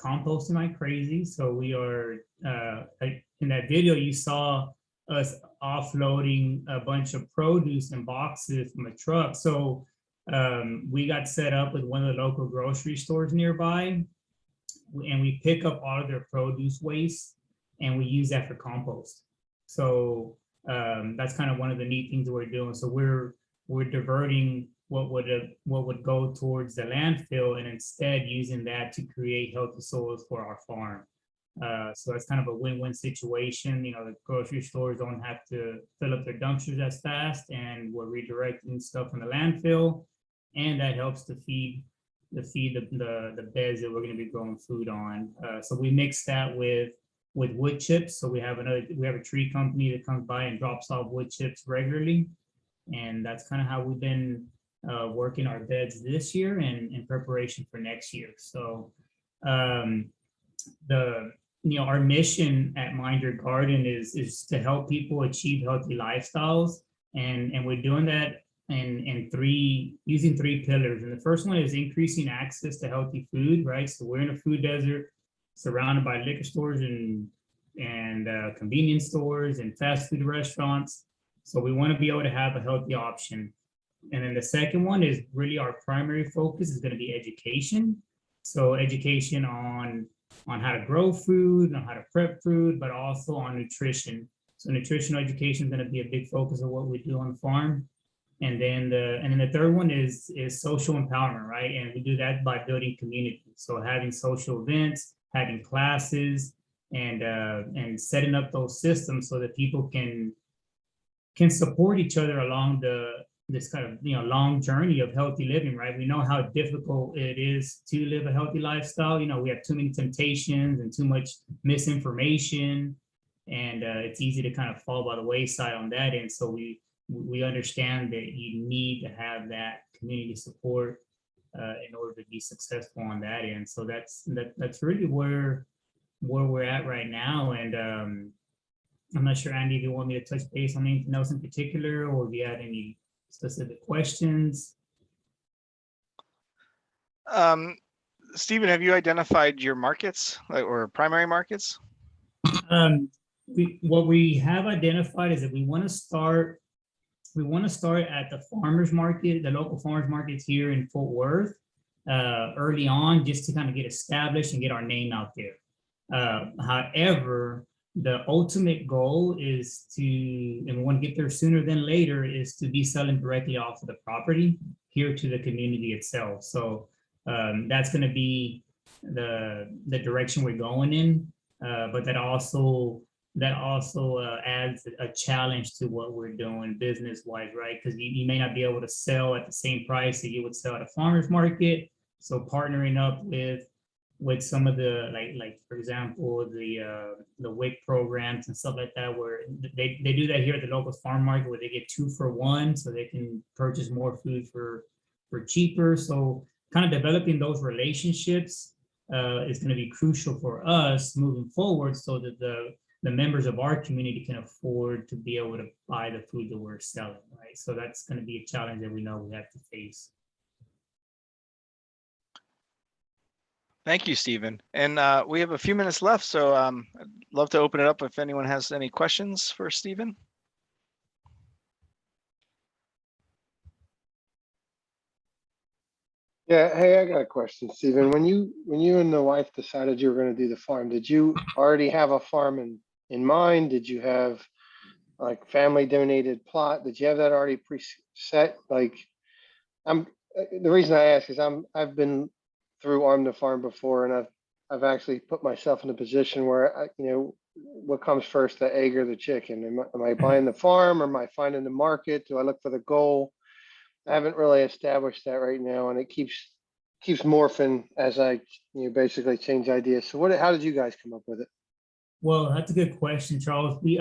composting like crazy. So we are in that video you saw us offloading a bunch of produce in boxes from a truck. So we got set up with one of the local grocery stores nearby, and we pick up all of their produce waste and we use that for compost. So that's kind of one of the neat things that we're doing. So we're diverting what would go towards the landfill, and instead using that to create healthy soils for our farm. So that's kind of a win-win situation. The grocery stores don't have to fill up their dumpsters as fast, and we're redirecting stuff from the landfill, and that helps to feed the beds that we're going to be growing food on. So we mix that with wood chips. So we have a tree company that comes by and drops off wood chips regularly, and that's kind of how we've been working our beds this year and in preparation for next year. So our mission at Mind Your Garden is to help people achieve healthy lifestyles, and we're doing that using 3 pillars. And the first one is increasing access to healthy food, right? So we're in a food desert surrounded by liquor stores and convenience stores and fast food restaurants. So we want to be able to have a healthy option. And then the second one is really our primary focus is going to be education. So education on how to grow food, on how to prep food, but also on nutrition. So nutritional education is going to be a big focus of what we do on the farm. And then the third one is social empowerment, right? And we do that by building community. So having social events, having classes, and setting up those systems so that people can can support each other along this kind of long journey of healthy living, right? We know how difficult it is to live a healthy lifestyle. We have too many temptations and too much misinformation, and it's easy to kind of fall by the wayside on that end. So we understand that you need to have that community support in order to be successful on that end. So that's really where we're at right now. And I'm not sure, Andy, if you want me to touch base on anything else in particular, or if you had any specific questions. Stephen, have you identified your markets or primary markets? What we have identified is that we want to start at the farmers market, the local farmers markets here in Fort Worth, early on, just to kind of get established and get our name out there. However, the ultimate goal is to, and we want to get there sooner than later, is to be selling directly off of the property here to the community itself. So that's going to be the direction we're going in. But that also adds a challenge to what we're doing business-wise, right? Because you may not be able to sell at the same price that you would sell at a farmer's market. So partnering up with some of the like for example the WIC programs and stuff like that, where they do that here at the local farm market, where they get 2 for 1, so they can purchase more food for cheaper. So kind of developing those relationships is going to be crucial for us moving forward, so that the members of our community can afford to be able to buy the food that we're selling, right? So that's going to be a challenge that we know we have to face. Thank you, Stephen. And we have a few minutes left, so I'd love to open it up if anyone has any questions for Stephen. Yeah, hey, I got a question, Stephen. When you and the wife decided you were going to do the farm, did you already have a farm in mind? Did you have like family donated plot? Did you have that already preset? Like, the reason I ask is I've been through Arm to Farm before, and I've actually put myself in a position where what comes first, the egg or the chicken? Am I buying the farm, or am I finding the market? Do I look for the goal? I haven't really established that right now, and it keeps morphing as I basically change ideas. So how did you guys come up with it? Well, that's a good question, Charles. We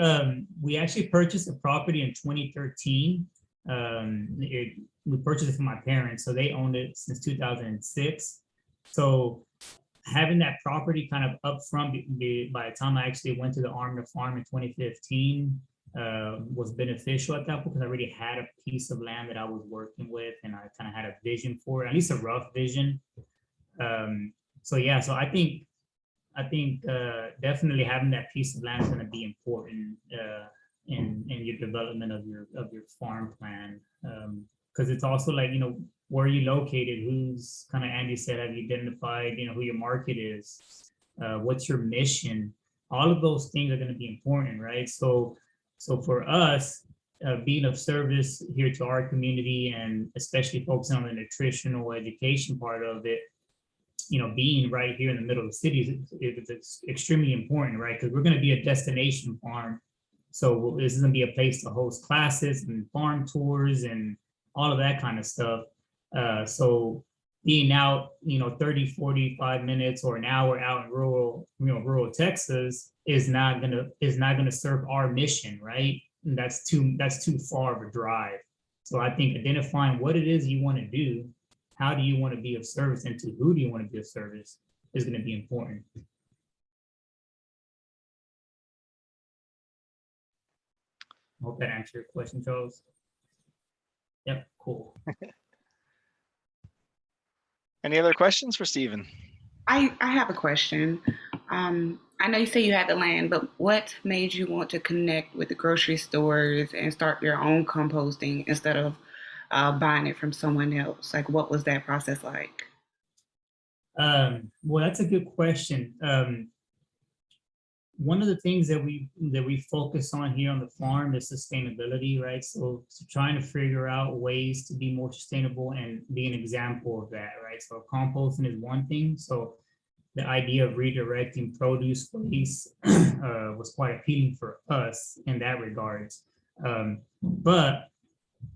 actually purchased the property in 2013. We purchased it from my parents, so they owned it since 2006. So having that property kind of up front by the time I actually went to the Arm to Farm in 2015 was beneficial at that point, because I already had a piece of land that I was working with, and I kind of had a vision for it, at least a rough vision. So yeah, so I think definitely having that piece of land is going to be important in your development of your farm plan, because it's also like, where are you located? Who's, kind of Andy said, have you identified, who your market is? What's your mission? All of those things are going to be important, right? So for us, being of service here to our community, and especially focusing on the nutritional education part of it, being right here in the middle of the city is extremely important, right? Because we're going to be a destination farm. So this is going to be a place to host classes and farm tours and all of that kind of stuff. So being out, 30, 45 minutes or an hour out in rural Texas is not gonna serve our mission, right? And that's too far of a drive. So I think identifying what it is you want to do, how do you want to be of service, and to who do you want to be of service is going to be important. I hope that answered your question, Charles. Yep, cool. Any other questions for Stephen? I have a question. I know you say you had the land, but what made you want to connect with the grocery stores and start your own composting instead of buying it from someone else? Like, what was that process like? Well, that's a good question. One of the things that we focus on here on the farm is sustainability, right? So trying to figure out ways to be more sustainable and be an example of that, right? So composting is one thing. So the idea of redirecting produce waste was quite appealing for us in that regards. But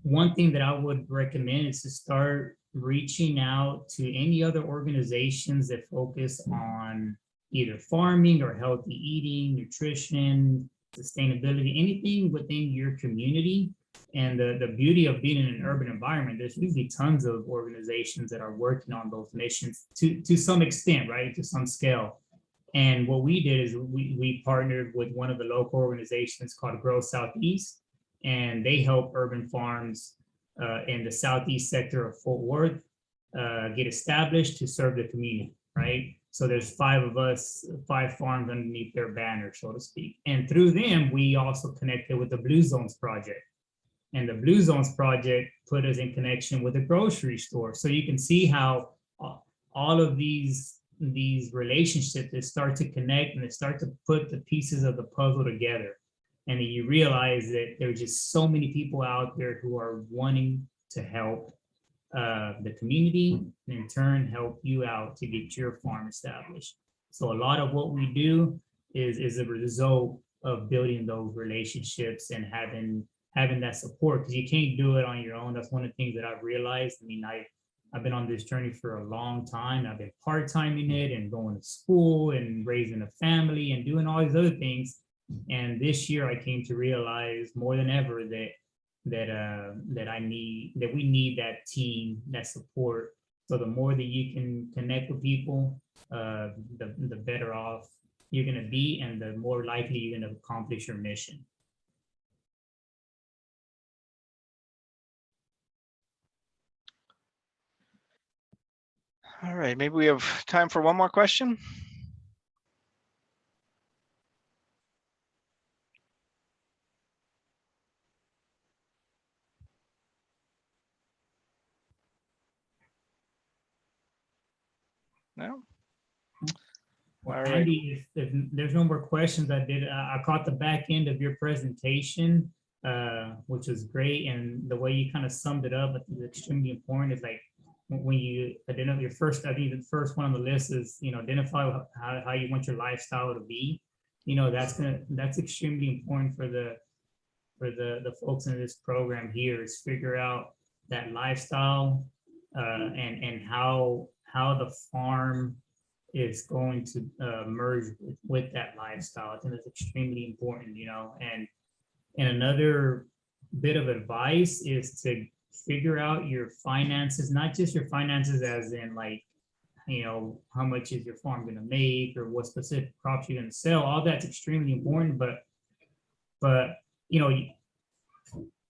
one thing that I would recommend is to start reaching out to any other organizations that focus on either farming or healthy eating, nutrition, sustainability, anything within your community. And the beauty of being in an urban environment, there's usually tons of organizations that are working on those missions to some extent, right? To some scale. And what we did is we partnered with one of the local organizations called Grow Southeast, and they help urban farms in the southeast sector of Fort Worth get established to serve the community, right? So there's 5 of us, 5 farms underneath their banner, so to speak. And through them, we also connected with the Blue Zones Project. And the Blue Zones Project put us in connection with a grocery store. So you can see how all of these relationships, they start to connect and they start to put the pieces of the puzzle together. And then you realize that there's just so many people out there who are wanting to help the community, and in turn help you out to get your farm established. So a lot of what we do is a result of building those relationships and having that support, because you can't do it on your own. That's one of the things that I've realized. I mean, I've been on this journey for a long time. I've been part-timing it and going to school and raising a family and doing all these other things. And this year I came to realize more than ever that we need that team, that support. So the more that you can connect with people, the better off you're going to be, and the more likely you're going to accomplish your mission. All right, maybe we have time for one more question. No? Well, All right. Andy, if there's no more questions, I caught the back end of your presentation, which was great. And the way you kind of summed it up, I think is extremely important. Is like when you identify your first, I think the first one on the list is, identify how you want your lifestyle to be. That's extremely important for the folks in this program here, is figure out that lifestyle and how the farm is going to merge with that lifestyle. I think that's extremely important, and another bit of advice is to figure out your finances, not just your finances as in like, how much is your farm going to make or what specific crops you're going to sell. All that's extremely important, but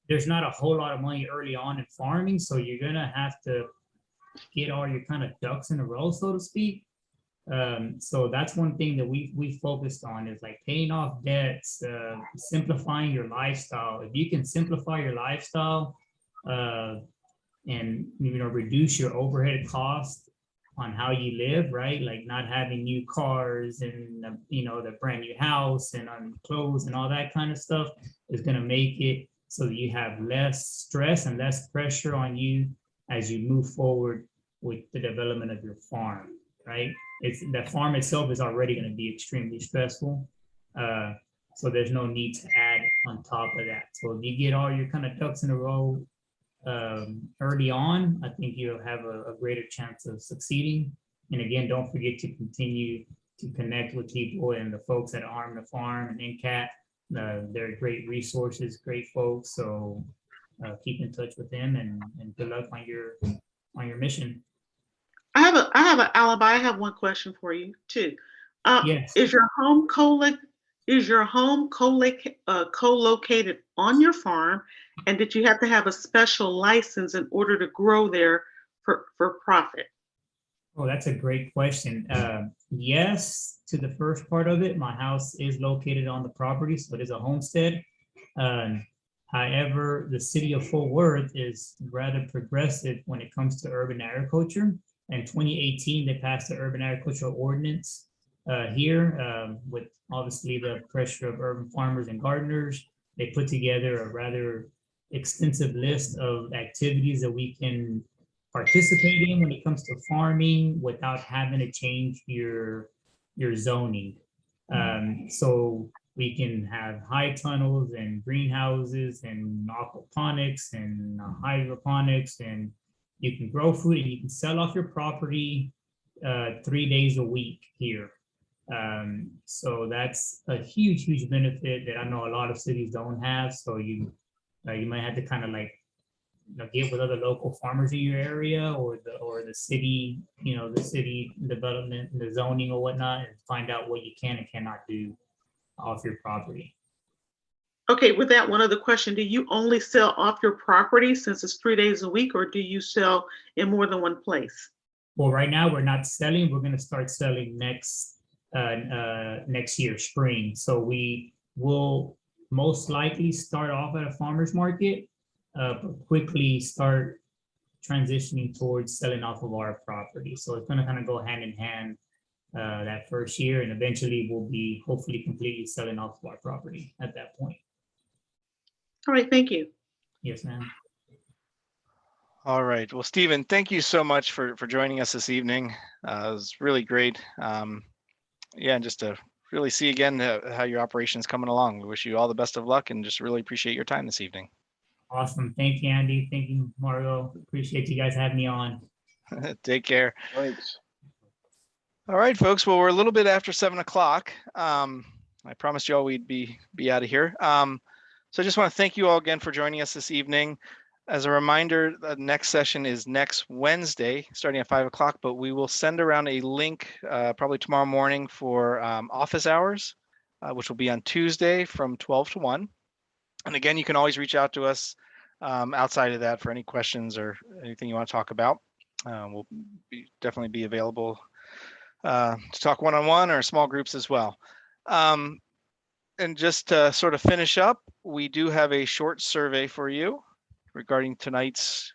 there's not a whole lot of money early on in farming, so you're going to have to get all your kind of ducks in a row, so to speak. So that's one thing that we focused on, is like paying off debts, simplifying your lifestyle. If you can simplify your lifestyle and reduce your overhead costs on how you live, right? Like not having new cars and the brand new house and on clothes and all that kind of stuff is going to make it so that you have less stress and less pressure on you as you move forward with the development of your farm, right? The farm itself is already going to be extremely stressful. So there's no need to add on top of that. So if you get all your kind of ducks in a row early on, I think you'll have a greater chance of succeeding. And again, don't forget to continue to connect with people and the folks at Arm the Farm and NCAT. They're great resources, great folks. So keep in touch with them and good luck on your mission. I have an alibi. I have one question for you too. Yes. Is your home co-located on your farm, and did you have to have a special license in order to grow there for profit? Oh, that's a great question. Yes, to the first part of it. My house is located on the property, so it is a homestead. However, the city of Fort Worth is rather progressive when it comes to urban agriculture. In 2018, they passed the urban agricultural ordinance here with obviously the pressure of urban farmers and gardeners. They put together a rather extensive list of activities that we can participate in when it comes to farming without having to change your zoning. So We can have high tunnels and greenhouses and aquaponics and hydroponics, and you can grow food and you can sell off your property 3 days a week here. So that's a huge benefit that I know a lot of cities don't have. So you might have to kind of like get with other local farmers in your area, or the city, the city development, the zoning or whatnot, and find out what you can and cannot do off your property. Okay, with that, one other question. Do you only sell off your property since it's 3 days a week, or do you sell in more than one place? Well, right now we're not selling. We're going to start selling next year, spring. So we will most likely start off at a farmer's market, but quickly start transitioning towards selling off of our property. So it's going to kind of go hand in hand that first year, and eventually we'll be hopefully completely selling off of our property at that point. All right, thank you. Yes, ma'am. All right. Well, Stephen, thank you so much for joining us this evening. It was really great. Yeah, and just to really see again how your operation's coming along. We wish you all the best of luck and just really appreciate your time this evening. Awesome. Thank you, Andy. Thank you, Mario. Appreciate you guys having me on. Take care. Thanks. All right, folks. Well, we're a little bit after 7 o'clock. I promised y'all we'd be out of here. So I just want to thank you all again for joining us this evening. As a reminder, the next session is next Wednesday, starting at 5 o'clock, but we will send around a link probably tomorrow morning for office hours, which will be on Tuesday from 12 to 1. And again, you can always reach out to us outside of that for any questions or anything you want to talk about. We'll definitely be available to talk one-on-one or small groups as well. And just to sort of finish up, we do have a short survey for you regarding tonight's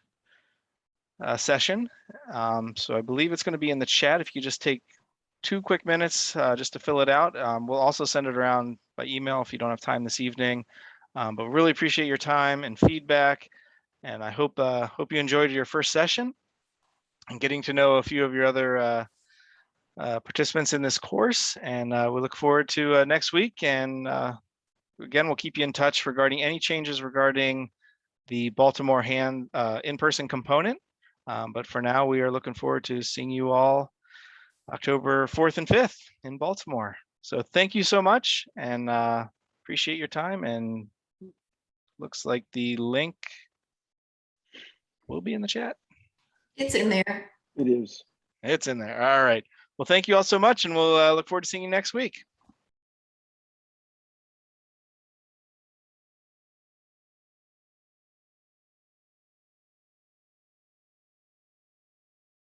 session. So I believe it's going to be in the chat. If you just take 2 quick minutes just to fill it out. We'll also send it around by email if you don't have time this evening. But really appreciate your time and feedback. And I hope you enjoyed your first session and getting to know a few of your other participants in this course. And we look forward to next week. And again, we'll keep you in touch regarding any changes regarding the Baltimore in-person component. But for now, we are looking forward to seeing you all October 4th and 5th in Baltimore. So thank you so much, and appreciate your time. And looks like the link will be in the chat. It's in there. It is. It's in there. All right. Well, thank you all so much, and we'll look forward to seeing you next week.